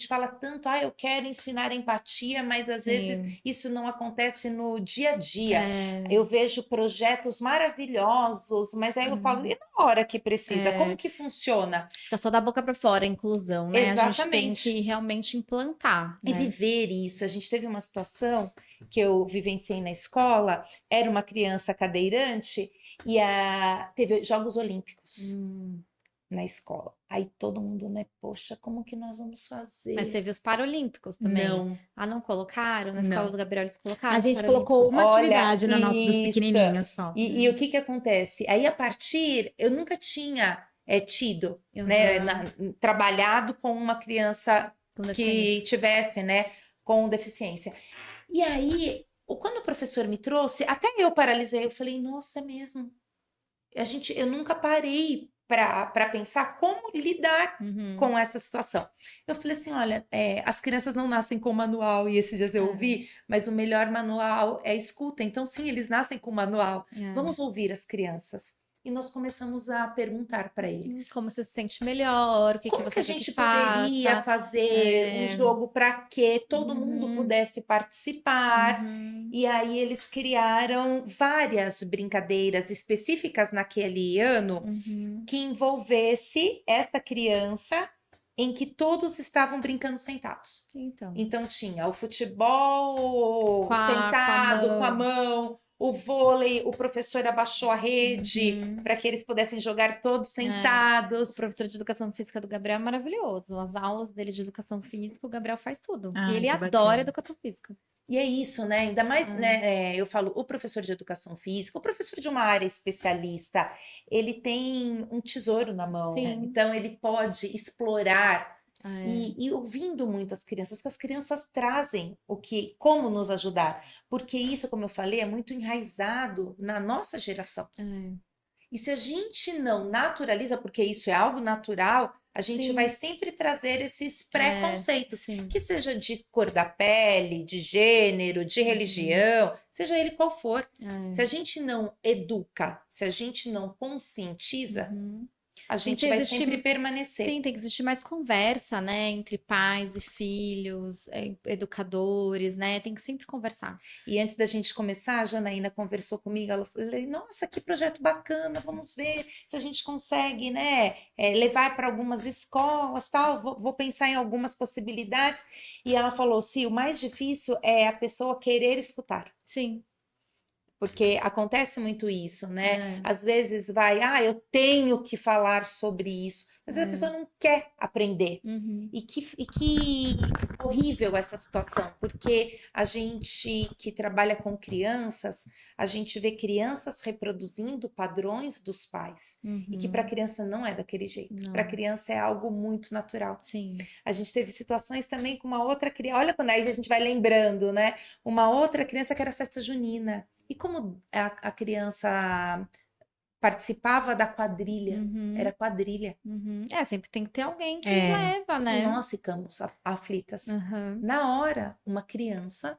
fala tanto, eu quero ensinar empatia, mas às vezes isso não acontece no dia a dia. Eu vejo projetos maravilhosos, mas aí eu falo, e na hora que precisa? Como que funciona? Fica só da boca pra fora a inclusão, né? A gente tem Exatamente. que realmente implantar, E né? viver isso. A gente teve uma situação que eu vivenciei na escola, era uma criança cadeirante e teve Jogos Olímpicos na escola. Aí todo mundo, né? Poxa, como que nós vamos fazer? Mas teve os Paralímpicos também. Não. Não colocaram? Na escola do Gabriel eles colocaram A os gente Paralímpicos? colocou uma Olha, atividade no nosso dos isso. pequenininhos só. E o que que acontece? Aí, a partir, eu nunca tinha tido, né, trabalhado com uma criança Com que deficiência. tivesse, né, com deficiência. E aí, quando o professor me trouxe, até eu paralisei, eu falei, nossa, é mesmo. Eu nunca parei para pensar como lidar com essa situação. Eu falei assim, olha, as crianças não nascem com manual, e esses dias eu ouvi, mas o melhor manual é a escuta. Então, sim, eles nascem com manual. Vamos ouvir as crianças. E nós começamos a perguntar para eles. Como você se sente melhor, o que Como que que você a quer gente que faça? poderia fazer um jogo para que todo mundo pudesse participar? E aí eles criaram várias brincadeiras específicas naquele ano que envolvesse essa criança em que todos estavam brincando sentados. Então tinha o futebol sentado, com a mão, o vôlei, o professor abaixou a rede para que eles pudessem jogar todos sentados. O professor de educação física do Gabriel é maravilhoso. As aulas dele de educação física, o Gabriel faz tudo. E ele que adora bacana. educação física. E é isso, né? Ainda mais, né? Eu falo, o professor de educação física, o professor de uma área especialista, ele tem um tesouro na mão. Sim. Então, ele pode explorar e ouvindo muito as crianças, que as crianças trazem como nos ajudar. Porque isso, como eu falei, é muito enraizado na nossa geração. E se a gente não naturaliza, porque isso é algo natural, a gente vai sempre trazer esses preconceitos, que seja de cor da pele, de gênero, de religião, seja ele qual for. Se a gente não educa, se a gente não conscientiza, a gente vai sempre permanecer. Sim, tem que existir mais conversa, né? Entre pais e filhos, educadores, né? Tem que sempre conversar. E antes da gente começar, a Janaína conversou comigo, ela falou, nossa, que projeto bacana, vamos ver se a gente consegue, né, levar para algumas escolas, tal, vou pensar em algumas possibilidades. E ela falou, sim, o mais difícil é a pessoa querer escutar. Sim. Porque acontece muito isso, né? Às vezes eu tenho que falar sobre isso. Às vezes a pessoa não quer aprender. E que horrível essa situação, porque a gente que trabalha com crianças, a gente vê crianças reproduzindo padrões dos pais. E que para a criança não é daquele jeito. Para a criança é algo muito natural. Sim. A gente teve situações também com uma outra criança. Olha quando aí a gente vai lembrando, né? Uma outra criança que era festa junina. E como a criança participava da quadrilha, era quadrilha. Sempre tem que ter alguém que leva, né? E nós ficamos aflitas. Na hora, uma criança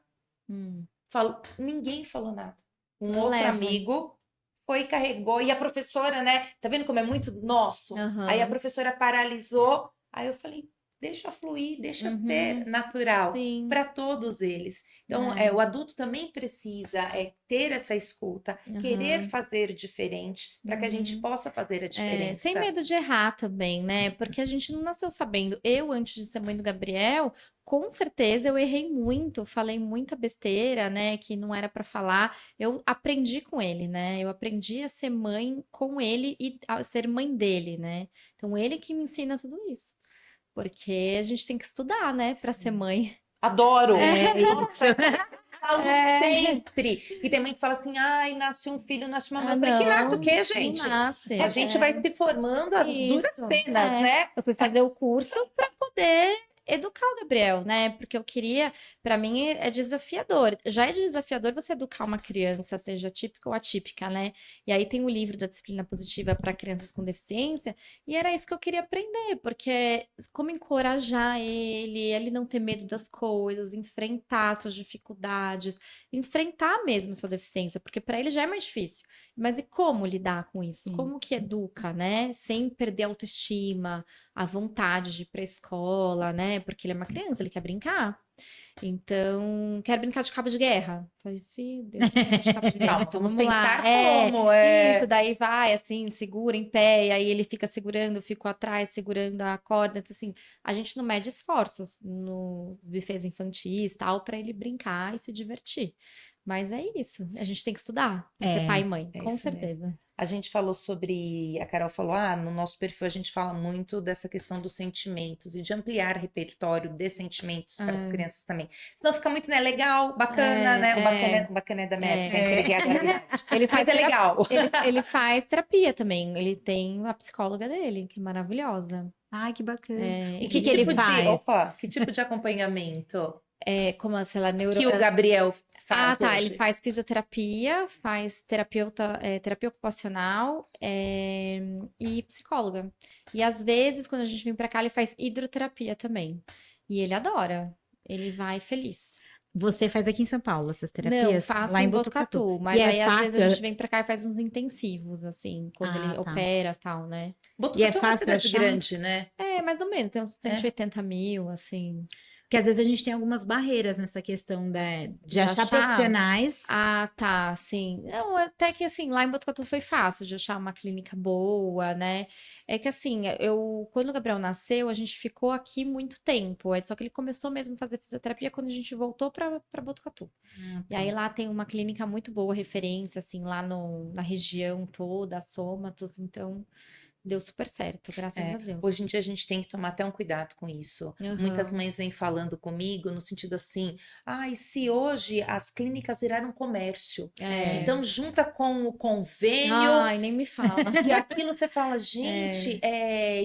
falou, ninguém falou nada. Um outro amigo foi, carregou, e a professora, né? Tá vendo como é muito nosso? Aham. Aí a professora paralisou, aí eu falei, deixa fluir, deixa ser natural Sim. para todos eles. Então, o adulto também precisa ter essa escuta, querer fazer diferente, para que a gente possa fazer a diferença. Sem medo de errar também, né? Porque a gente não nasceu sabendo. Eu, antes de ser mãe do Gabriel, com certeza eu errei muito, falei muita besteira, né? Que não era para falar. Eu aprendi com ele, né? Eu aprendi a ser mãe com ele e a ser mãe dele, né? Então, ele que me ensina tudo isso. Porque a gente tem que estudar, né? Para ser mãe. Adoro! Isso. Falo sempre. E tem mãe que fala assim, ai, nasce um filho, nasce uma mãe. Eu falei, que não, nasce o quê, gente? Não nasce. A gente vai se formando às duras Isso, penas, né? Eu fui fazer o curso para poder educar o Gabriel, né? Porque eu queria, para mim é desafiador. Já é desafiador você educar uma criança, seja típica ou atípica, né? E aí tem o livro da disciplina positiva para crianças com deficiência, e era isso que eu queria aprender, porque como encorajar ele não ter medo das coisas, enfrentar suas dificuldades, enfrentar mesmo sua deficiência, porque para ele já é mais difícil. Mas e como lidar com isso? Sim. Como que educa, né? Sem perder a autoestima, a vontade de ir pra escola, né? Porque ele é uma criança, ele quer brincar. Então, quer brincar de cabo de guerra. Falei, filho, Deus, brincar de cabo de guerra. Calma, Então, vamos vamos lá. pensar como. Isso, daí vai, assim, segura em pé, e aí ele fica segurando, eu fico atrás, segurando a corda. Então, assim, a gente não mede esforços nos bufês infantis, tal, pra ele brincar e se divertir. Mas é isso, a gente tem que estudar pra ser pai e mãe, é com isso mesmo. certeza. A gente falou sobre, a Carol falou, no nosso perfil a gente fala muito dessa questão dos sentimentos e de ampliar o repertório de sentimentos para as crianças também. Senão fica muito, né, legal, bacana, né? O bacana é da minha época, entreguei a gravidade. Ele faz Mas é legal. Ele faz terapia também. Ele tem a psicóloga dele, que é maravilhosa. Ai, que bacana. E que ele faz? Opa, que tipo de acompanhamento Como se ela que o Gabriel faz tá. hoje? Ele faz fisioterapia, faz terapia ocupacional e psicóloga. E às vezes, quando a gente vem pra cá, ele faz hidroterapia também. E ele adora. Ele vai feliz. Você faz aqui em São Paulo essas Não, terapias? faço Lá em em Botucatu. Mas E é aí, às vezes, a fácil? gente vem pra cá e faz uns intensivos, assim, quando ele tá. opera e tal, né? Botucatu E é é uma fácil cidade achar? grande, né? Mais ou menos, tem uns 180 mil, assim. Porque às vezes a gente tem algumas barreiras nessa questão de De achar achar. profissionais. Tá, sim. Não, até que assim, lá em Botucatu foi fácil de achar uma clínica boa, né? É que assim, quando o Gabriel nasceu, a gente ficou aqui muito tempo. Só que ele começou mesmo a fazer fisioterapia quando a gente voltou pra Botucatu. E aí lá tem uma clínica muito boa, referência, assim, lá na região toda, a Sômatos, então deu super certo, graças a Deus. Hoje em dia a gente tem que tomar até um cuidado com isso. Muitas mães vêm falando comigo no sentido assim, e se hoje as clínicas viraram comércio, então junta com o convênio, Ai, nem me fala. e aquilo você fala, gente,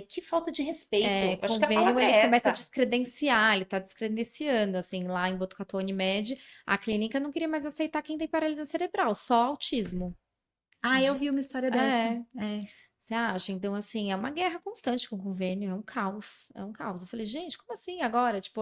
que falta de respeito. Acho que a Convênio, palavra ele é começa a essa. descredenciar, ele tá descredenciando, assim, lá em Botucatu Unimed, a clínica não queria mais aceitar quem tem paralisia cerebral, só autismo. Eu vi uma história dessa. Você acha? Então, assim, é uma guerra constante com o convênio, é um caos, é um caos. Eu falei, gente, como assim agora? Tipo,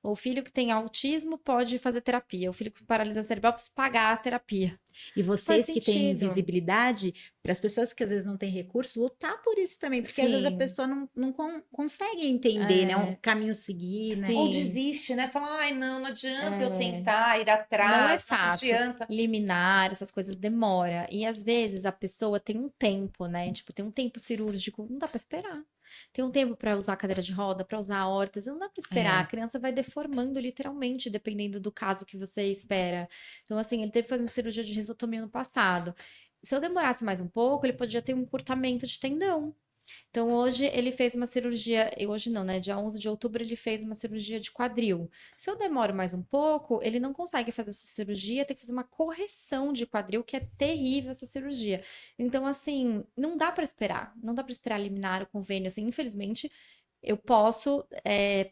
o filho que tem autismo pode fazer terapia, o filho com paralisia cerebral precisa pagar a terapia. E vocês Faz que têm sentido. visibilidade, para as pessoas que às vezes não têm recurso, lutar por isso também, porque às vezes a Sim. pessoa não consegue entender, né, um caminho seguir, né? Sim. Ou desiste, né? Fala, não adianta eu tentar ir atrás, Não é fácil. adianta. Liminar, essas coisas demora. E às vezes a pessoa tem um tempo, né? Tipo, tem um tempo cirúrgico, não dá pra esperar. Tem um tempo pra usar cadeira de roda, pra usar órtese, não dá pra esperar. A criança vai deformando literalmente, dependendo do caso que você espera. Então, assim, ele teve que fazer uma cirurgia de risotomia no passado. Se eu demorasse mais um pouco, ele podia ter um encurtamento de tendão. Então, hoje ele fez uma cirurgia, hoje não, né? Dia 11 de outubro ele fez uma cirurgia de quadril. Se eu demoro mais um pouco, ele não consegue fazer essa cirurgia, tem que fazer uma correção de quadril, que é terrível essa cirurgia. Então, assim, não dá pra esperar, não dá pra esperar liminar o convênio, assim, infelizmente, eu posso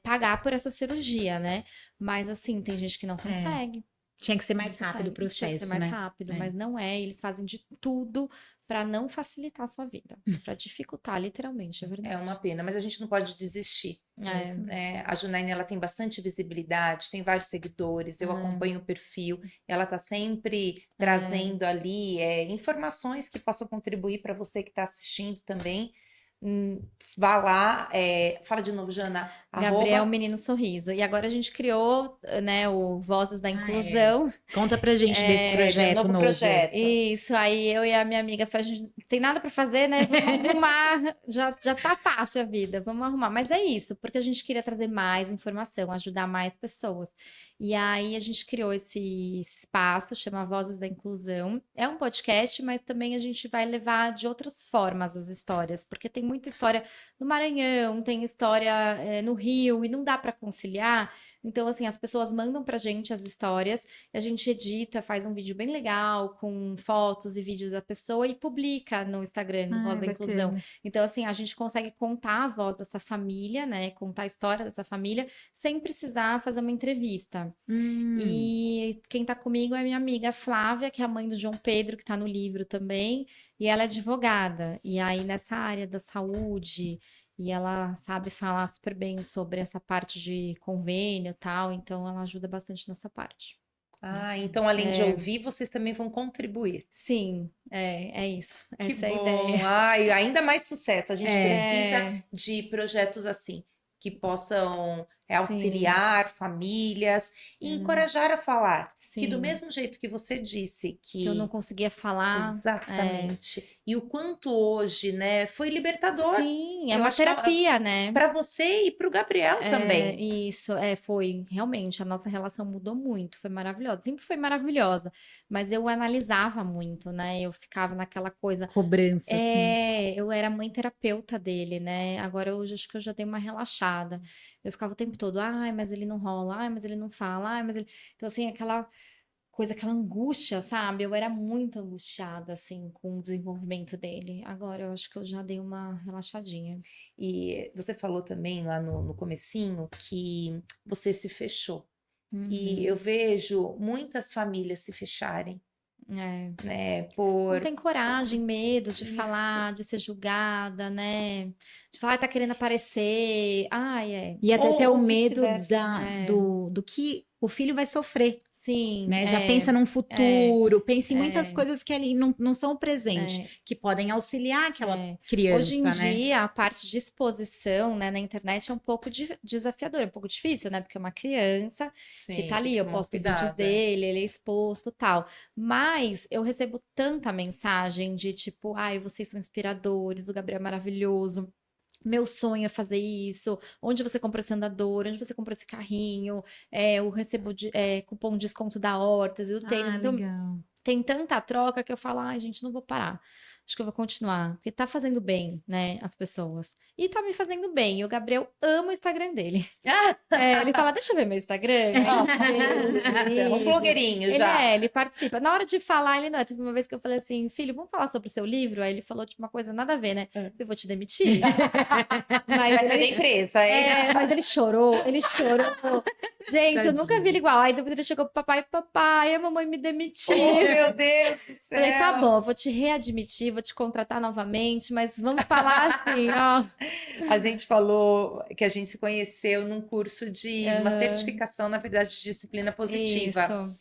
pagar por essa cirurgia, né? Mas, assim, tem gente que não consegue. Tinha que ser mais rápido o Tinha que ser processo, mais né? rápido, É. mas não é. Eles fazem de tudo para não facilitar a sua vida, para dificultar, literalmente, é verdade. É uma pena, mas a gente não pode desistir. É isso mesmo. Né? A Junaine, ela tem bastante visibilidade, tem vários seguidores, eu acompanho o perfil, ela tá sempre trazendo ali informações que possam contribuir para você que está assistindo também. Vá lá, fala de novo, Jana, Gabriel arroba... Menino Sorriso. E agora a gente criou, né, o Vozes da Inclusão. Conta pra gente desse projeto novo novo. projeto. Isso, aí eu e a minha amiga, a gente não tem nada para fazer, né? Vamos arrumar, já tá fácil a vida, vamos arrumar. Mas é isso, porque a gente queria trazer mais informação, ajudar mais pessoas. E aí a gente criou esse espaço, chama Vozes da Inclusão. É um podcast, mas também a gente vai levar de outras formas as histórias, porque tem muita história no Maranhão, tem história no Rio, e não dá para conciliar. Então, assim, as pessoas mandam pra gente as histórias, a gente edita, faz um vídeo bem legal, com fotos e vídeos da pessoa e publica no Instagram, do Voz da Inclusão. Então, assim, a gente consegue contar a voz dessa família, né? Contar a história dessa família, sem precisar fazer uma entrevista. E quem tá comigo é minha amiga Flávia, que é a mãe do João Pedro, que tá no livro também, e ela é advogada. E aí, nessa área da saúde, e ela sabe falar super bem sobre essa parte de convênio e tal, então ela ajuda bastante nessa parte. Então além de ouvir, vocês também vão contribuir. Sim, é isso. Que Essa é a bom. ideia. Ai, ainda mais sucesso. A gente precisa É, de projetos assim, que possam sim, auxiliar famílias e encorajar a falar. Que do sim. mesmo jeito que você disse Que eu não conseguia falar. Exatamente. E o quanto hoje, né, foi libertador. Sim, é Eu uma acho que terapia, né? para você e para o Gabriel também. Isso, foi, realmente, a nossa relação mudou muito, foi maravilhosa, sempre foi maravilhosa, mas eu analisava muito, né, eu ficava naquela coisa, Cobrança, assim. eu era mãe terapeuta dele, né, agora hoje acho que eu já dei uma relaxada, eu ficava o tempo todo, ai, mas ele não rola, ai, mas ele não fala, ai, mas ele, então assim, aquela coisa, aquela angústia, sabe, eu era muito angustiada, assim, com o desenvolvimento dele, agora eu acho que eu já dei uma relaxadinha. E você falou também lá no comecinho que você se fechou. E eu vejo muitas famílias se fecharem, É. né? Não tem coragem, medo de Isso. falar, de ser julgada, né? De falar, tá querendo aparecer. E até ter Ou o medo vice-versa, do que o filho vai sofrer, Sim, né? Já pensa num futuro, pensa em muitas é. coisas que ali não são o presente, que podem auxiliar aquela criança, Hoje em né? dia, a parte de exposição, né, na internet é um pouco desafiadora, é um pouco difícil, né? Porque é uma criança que tá ali, eu posto vídeos dele, ele é exposto, tal. Mas eu recebo tanta mensagem de tipo, ai, vocês são inspiradores, o Gabriel é maravilhoso. Meu sonho é fazer isso. Onde você comprou esse andador? Onde você comprou esse carrinho? Eu recebo cupom de desconto da Hortas e o tênis. Então, Legal. tem tanta troca que eu falo, ai, gente, não vou parar. Acho que eu vou continuar, porque tá fazendo bem, né, as pessoas. E tá me fazendo bem. E o Gabriel ama o Instagram dele. Ele fala, deixa eu ver meu Instagram. É um blogueirinho já. Ele participa. Na hora de falar, ele não é. Teve uma vez que eu falei assim, filho, vamos falar sobre o seu livro? Aí ele falou, tipo, uma coisa nada a ver, né? Eu vou te demitir. Mas é da empresa, mas ele chorou. Gente, eu nunca vi ele igual. Aí depois ele chegou pro papai, a mamãe me demitiu. Oh, meu Deus do céu. Falei, tá bom, eu vou te readmitir, vou te contratar novamente, mas vamos falar assim, ó. A gente falou que a gente se conheceu num curso de uma certificação, na verdade, de disciplina positiva. Isso.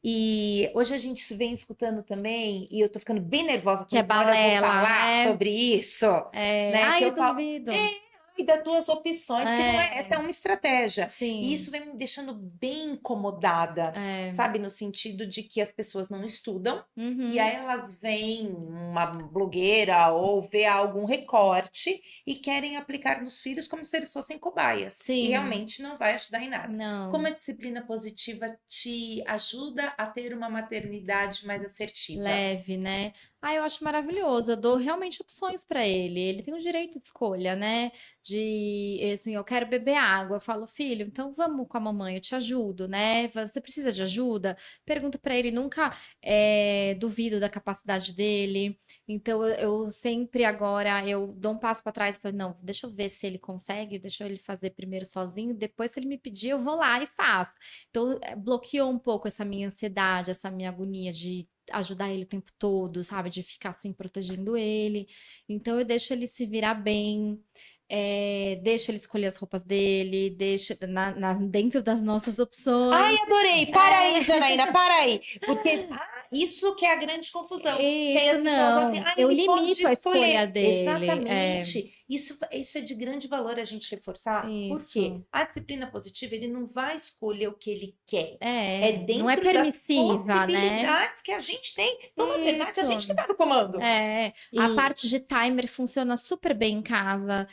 E hoje a gente vem escutando também, e eu tô ficando bem nervosa, Que é balela, eu vou falar né? sobre isso. Né? Ai, Que eu falo, duvido. e das duas opções, que não essa é uma estratégia. Sim. E isso vem me deixando bem incomodada, sabe? No sentido de que as pessoas não estudam, e aí elas veem uma blogueira ou vê algum recorte e querem aplicar nos filhos como se eles fossem cobaias. Sim. E realmente não vai ajudar em nada. Não. Como a disciplina positiva te ajuda a ter uma maternidade mais assertiva? Leve, né? Ah, eu acho maravilhoso. Eu dou realmente opções para ele. Ele tem o direito de escolha, né? Assim, eu quero beber água. Eu falo, filho, então vamos com a mamãe, eu te ajudo, né? Você precisa de ajuda? Pergunto para ele, nunca duvido da capacidade dele. Então eu sempre agora eu dou um passo para trás e falo, não, deixa eu ver se ele consegue, deixa ele fazer primeiro sozinho. Depois, se ele me pedir, eu vou lá e faço. Então bloqueou um pouco essa minha ansiedade, essa minha agonia de ajudar ele o tempo todo, sabe? De ficar assim protegendo ele. Então eu deixo ele se virar bem, deixo ele escolher as roupas dele, deixo dentro das nossas opções. Ai, adorei. Para aí, Janaína, para aí. Porque isso que é a grande confusão. Que aí as Isso pessoas não, assim, eu ele pode limito a escolha escolher. dele. Exatamente. Isso é de grande valor a gente reforçar. Porque Isso. a disciplina positiva, ele não vai escolher o que ele quer. É, É dentro não é das permissiva, né? possibilidades que a gente tem. Então, na verdade, a Isso. gente que tá no comando. A E- parte de timer funciona super bem em casa.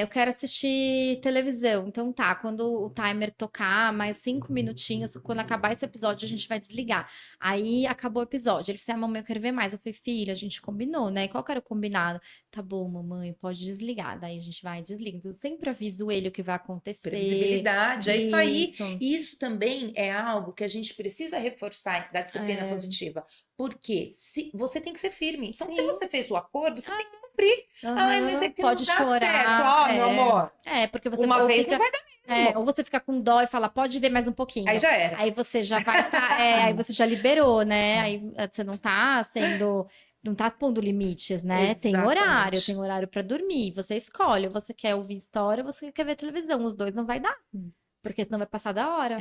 Eu quero assistir televisão. Então tá, quando o timer tocar, mais 5 minutinhos, quando acabar esse episódio, a gente vai desligar. Aí acabou o episódio. Ele falou assim: mamãe, eu quero ver mais. Eu falei, filha, a gente combinou, né? Qual que era o combinado? Tá bom, mamãe, pode desligar. Daí a gente vai e desliga. Então, eu sempre aviso ele o que vai acontecer. Previsibilidade, é isso aí. Isso. Isso também é algo que a gente precisa reforçar da disciplina É. positiva. Porque você tem que ser firme. Então, se Sim. você fez o acordo, você tem que cumprir. Ai, mas é que Pode não dá chorar. certo. Ó, meu amor, Porque você uma ou vez fica, não vai dar mesmo. ou você fica com dó e fala, pode ver mais um pouquinho. Aí já era. Aí você já vai aí você já liberou, né? Aí você não tá sendo, não tá pondo limites, né? Exatamente. Tem horário pra dormir. Você escolhe, ou você quer ouvir história, ou você quer ver televisão. Os dois não vai dar, porque senão vai passar da hora.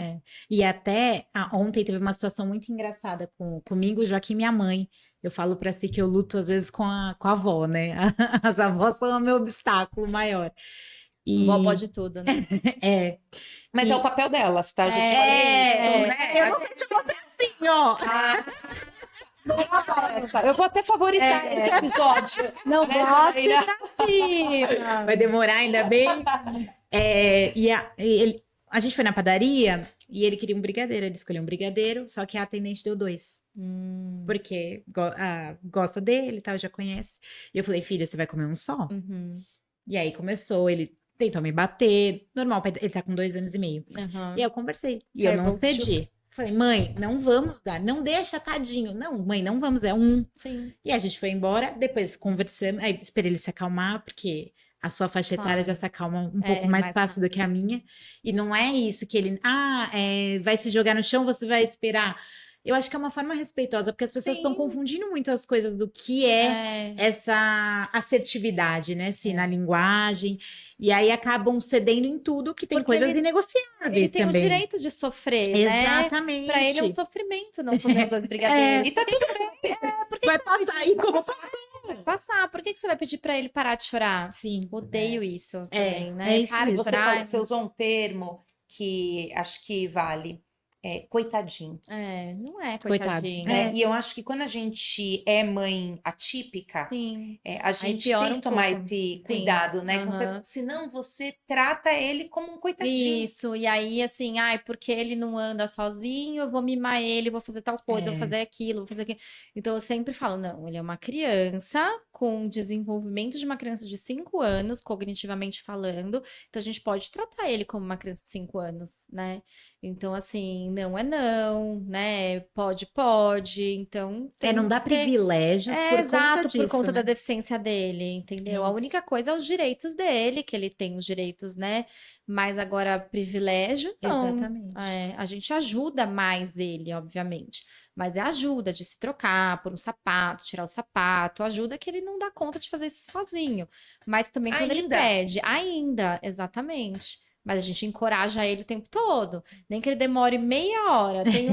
E até ontem teve uma situação muito engraçada comigo, Joaquim e minha mãe. Eu falo pra si que eu luto às vezes com a avó, né? As avós são o meu obstáculo maior. E Vó pode tudo, né? é, Mas é o papel delas, tá? Eu já te É, falei isso, né? eu não sei se você é assim, ó. Eu vou até favoritar esse episódio. Não Né, gosto de Janaína? pra cima. Vai demorar ainda bem. A gente foi na padaria e ele queria um brigadeiro. Ele escolheu um brigadeiro, só que a atendente deu 2. Porque gosta dele e tal, já conhece. E eu falei, filha, você vai comer um só? Uhum, E aí começou, ele tentou me bater. Normal, ele tá com 2 anos e meio. uhum. E aí eu conversei. E eu não Terrible cedi. Falei, mãe, não vamos dar. Não deixa, tadinho. Não, mãe, não vamos, é 1. Sim. E a gente foi embora, depois conversamos, aí esperei ele se acalmar, porque a sua faixa etária Claro. já se acalma um pouco mais mais fácil do que a minha. E não é isso que ele, vai se jogar no chão, você vai esperar. Eu acho que é uma forma respeitosa, porque as pessoas estão Sim. confundindo muito as coisas do que é essa assertividade, né? Na linguagem. E aí acabam cedendo em tudo, que tem Porque coisas ele inegociáveis tem o também. direito de sofrer, né? Exatamente. Pra ele é um sofrimento não comer os 2 brigadeiros. E tá tudo bem. Vai passar aí como passou. Vai passar. Por que você vai pedir pra ele parar de chorar? Sim. Odeio isso também, né? é isso Para de mesmo. chorar. Você usou um termo que acho que vale. Coitadinho. Não é, Coitado. coitadinho. Né? E eu acho que quando a gente é mãe atípica, Sim. a gente piora tem um que tomar pouco. esse cuidado, né? Aham. Senão você trata ele como um coitadinho. Isso, e aí assim, porque ele não anda sozinho, eu vou mimar ele, vou fazer tal coisa, vou fazer aquilo, vou fazer aquilo. Então eu sempre falo, não, ele é uma criança com desenvolvimento de uma criança de 5 anos, cognitivamente falando, então a gente pode tratar ele como uma criança de 5 anos, né? Então assim, não é não, né? Pode, então Não dá que ter- privilégios por exato, conta disso, por conta da né? deficiência dele, entendeu? A Isso. única coisa é os direitos dele, que ele tem os direitos, né? Mas agora, privilégio, não. Exatamente. A gente ajuda mais ele, obviamente. Mas é ajuda de se trocar por um sapato, tirar o sapato, ajuda que ele não dá conta de fazer isso sozinho. Mas também quando ele Ainda. pede, exatamente. Mas a gente encoraja ele o tempo todo. Nem que ele demore meia hora. Tem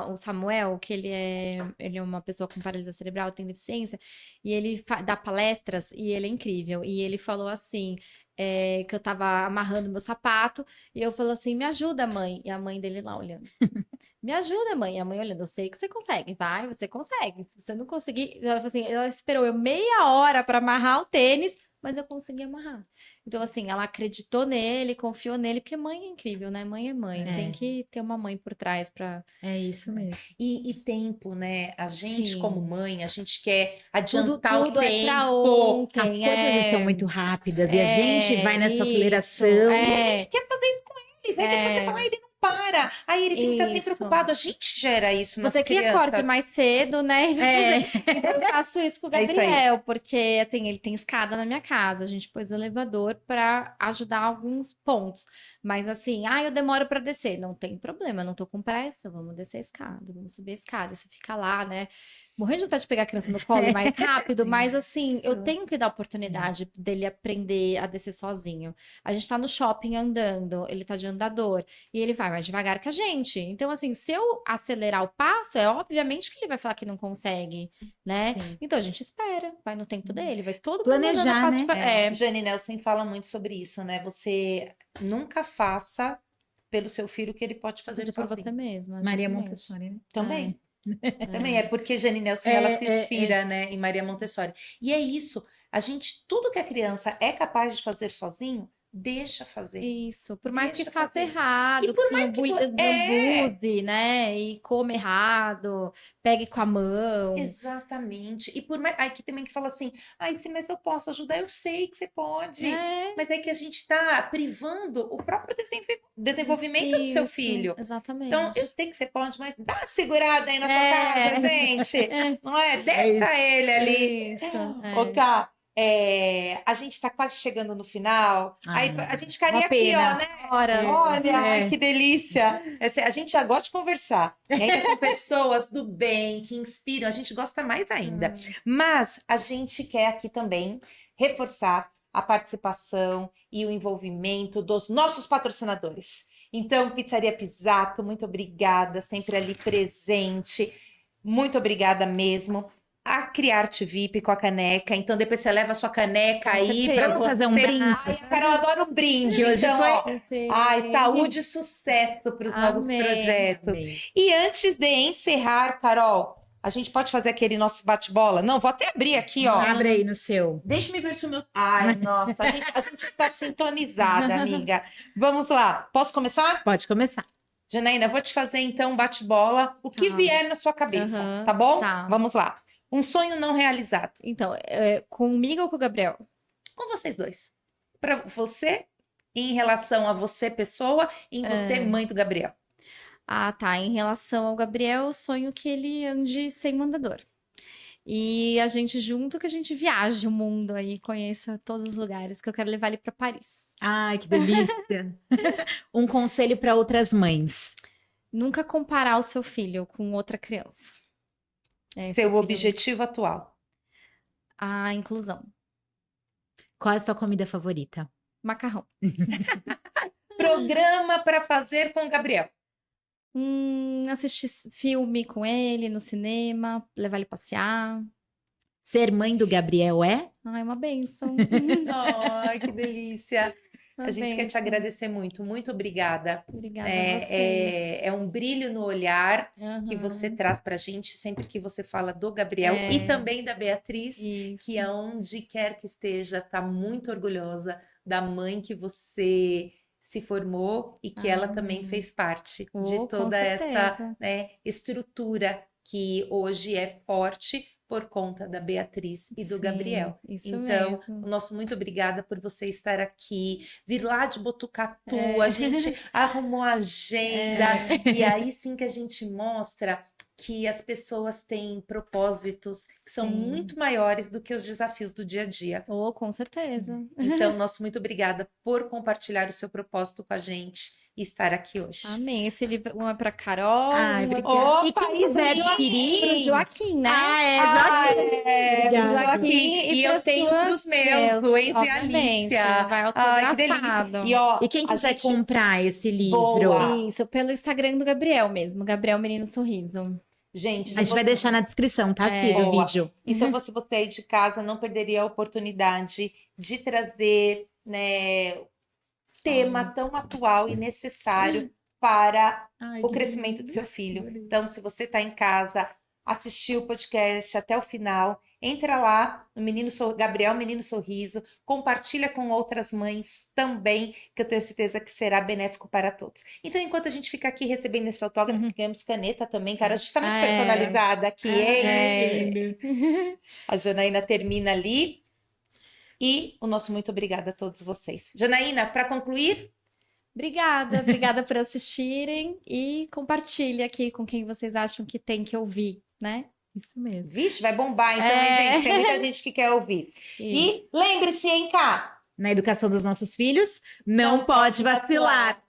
o Samuel, que ele é uma pessoa com paralisia cerebral, tem deficiência, e ele dá palestras, e ele é incrível. E ele falou assim, que eu tava amarrando meu sapato, e eu falo assim, me ajuda, mãe. E a mãe dele lá olhando. Me ajuda, mãe. E a mãe olhando, eu sei que você consegue, você consegue. Se você não conseguir, ela falou assim, ela esperou eu meia hora para amarrar o tênis, mas eu consegui amarrar. Então, assim, ela acreditou nele, confiou nele, porque mãe é incrível, né? Mãe é mãe. É. Tem que ter uma mãe por trás pra. É isso mesmo. E tempo, né? A gente, Sim. como mãe, a gente quer Tudo, adiantar o tudo é pra tempo. As ontem. coisas estão muito rápidas e a gente vai nessa aceleração. E a É, gente quer fazer isso com eles. Aí depois você fala, "Ah, ele não para. Aí ele tem que estar sempre isso. ocupado." A gente gera isso nas Você que crianças. acorde mais cedo, né? E vai fazer. Então eu faço isso com o É isso aí. Gabriel, porque assim, ele tem escada na minha casa. A gente pôs o elevador pra ajudar alguns pontos. Mas assim, eu demoro pra descer. Não tem problema, eu não tô com pressa. Vamos descer a escada, vamos subir a escada. Você fica lá, né? Morrendo de vontade de pegar a criança no colo mais rápido, mas assim, eu Isso. tenho que dar a oportunidade dele aprender a descer sozinho. A gente tá no shopping andando, ele tá de andador, e ele vai mais devagar que a gente. Então, assim, se eu acelerar o passo, é obviamente que ele vai falar que não consegue, né? Sim. Então a gente espera, vai no tempo dele, vai todo mundo Planejar, andando a passo né? de... Jane Nelson fala muito sobre isso, né? Você nunca faça pelo seu filho o que ele pode fazer fazer por sozinho. você mesma. Maria exatamente. Montessori, né? Também. Também é porque Jane Nelson ela se inspira, né, em Maria Montessori. E é isso. A gente, tudo que a criança é capaz de fazer sozinho, deixa fazer. Isso, por mais que Deixa faça fazer. errado, E por que mais se que abuse, né? E come errado, pegue com a mão. Exatamente. E por mais. Aí que também que fala assim, sim, mas eu posso ajudar, eu sei que você pode. É, Mas é que a gente está privando o próprio desenvolvimento do seu isso, filho. exatamente. Então, eu sei que você pode, mas dá uma segurada aí na sua É. casa, gente. É. Não é? Deixa ele ali. Isso, Ô, Ká, a gente está quase chegando no final. Aí a gente ficaria uma aqui, pena. ó, né? Ora, Olha, ai, É. que delícia. A gente já gosta de conversar. E ainda com pessoas do bem, que inspiram, a gente gosta mais ainda. Mas a gente quer aqui também reforçar a participação e o envolvimento dos nossos patrocinadores. Então, Pizzaria Pisato, muito obrigada, sempre ali presente. Muito obrigada mesmo. A Criarte VIP com a caneca. Então, depois você leva a sua caneca Com aí certeza. para Vamos fazer um brinde? Ai, a Carol adora um brinde. Que hoje Então, foi- ó, ai, saúde e sucesso para os novos Amém. projetos. E antes de encerrar, Carol, a gente pode fazer aquele nosso bate-bola? Não, vou até abrir aqui, ó. Abre aí no seu. Deixa eu ver se o meu. Ai, nossa, a gente tá sintonizada, amiga. Vamos lá. Posso começar? Pode começar. Janaína, vou te fazer então um bate-bola. O que Tá. vier na sua cabeça, Aham, tá bom? tá. Vamos lá. Um sonho não realizado. Então, comigo ou com o Gabriel? Com vocês dois. Para você, em relação a você, pessoa, e em você, mãe do Gabriel. Ah, tá. Em relação ao Gabriel, eu sonho que ele ande sem mandador. E a gente junto, que a gente viaje o mundo aí, conheça todos os lugares, que eu quero levar ele para Paris. Ai, que delícia. Um conselho para outras mães. Nunca comparar o seu filho com outra criança. Seu filho- objetivo atual. A inclusão. Qual é a sua comida favorita? Macarrão. Programa para fazer com o Gabriel. Assistir filme com ele no cinema, levar ele passear. Ser mãe do Gabriel é? Ai, uma bênção. Ai, que delícia. Uma A gente quer te bênção. agradecer muito. Muito obrigada. Obrigada a vocês. É um brilho no olhar que Aham. você traz para a gente sempre que você fala do Gabriel É. e também da Beatriz, Isso. que aonde quer que esteja, está muito orgulhosa da mãe que você se formou e que ela também Amém. fez parte Oh, de com toda essa, certeza. né, estrutura que hoje é forte por conta da Beatriz e do Sim, Gabriel. isso Então, mesmo. o nosso muito obrigada por você estar aqui, vir lá de Botucatu, É. a gente arrumou a agenda, É. e aí sim que a gente mostra que as pessoas têm propósitos que são Sim. muito maiores do que os desafios do dia a dia. Oh, com certeza. Então, nosso muito obrigada por compartilhar o seu propósito com a gente e estar aqui hoje. Amém. Esse livro, um é para Carol, Ai, um é obrigada. Opa, E quem quiser pro adquirir? pro Joaquim, né? Obrigada. Joaquim, e eu pras tenho suas- para os meus, Luiz e obviamente, Alicia. vai Ai, que delícia. autografado. E, ó, E quem a quiser gente- comprar esse livro? Boa. Isso, pelo Instagram do Gabriel mesmo, Gabriel Menino Sorriso. Gente, A gente vai deixar na descrição, tá, Ciro, o Boa. vídeo. E se eu fosse você aí de casa, não perderia a oportunidade de trazer, né, tema tão atual e necessário para o crescimento do seu filho. Então, se você está em casa, assistiu o podcast até o final, entra lá, o Gabriel Menino Sorriso, compartilha com outras mães também, que eu tenho certeza que será benéfico para todos. Então, enquanto a gente fica aqui recebendo esse autógrafo, ganhamos caneta também, cara, a gente tá muito personalizada aqui, hein? A Janaína termina ali. E o nosso muito obrigada a todos vocês. Janaína, para concluir? Obrigada por assistirem e compartilhe aqui com quem vocês acham que tem que ouvir, né? Isso mesmo. Vixe, vai bombar então, hein, gente? Tem muita gente que quer ouvir. E lembre-se, hein, Cá? Na educação dos nossos filhos, não pode vacilar.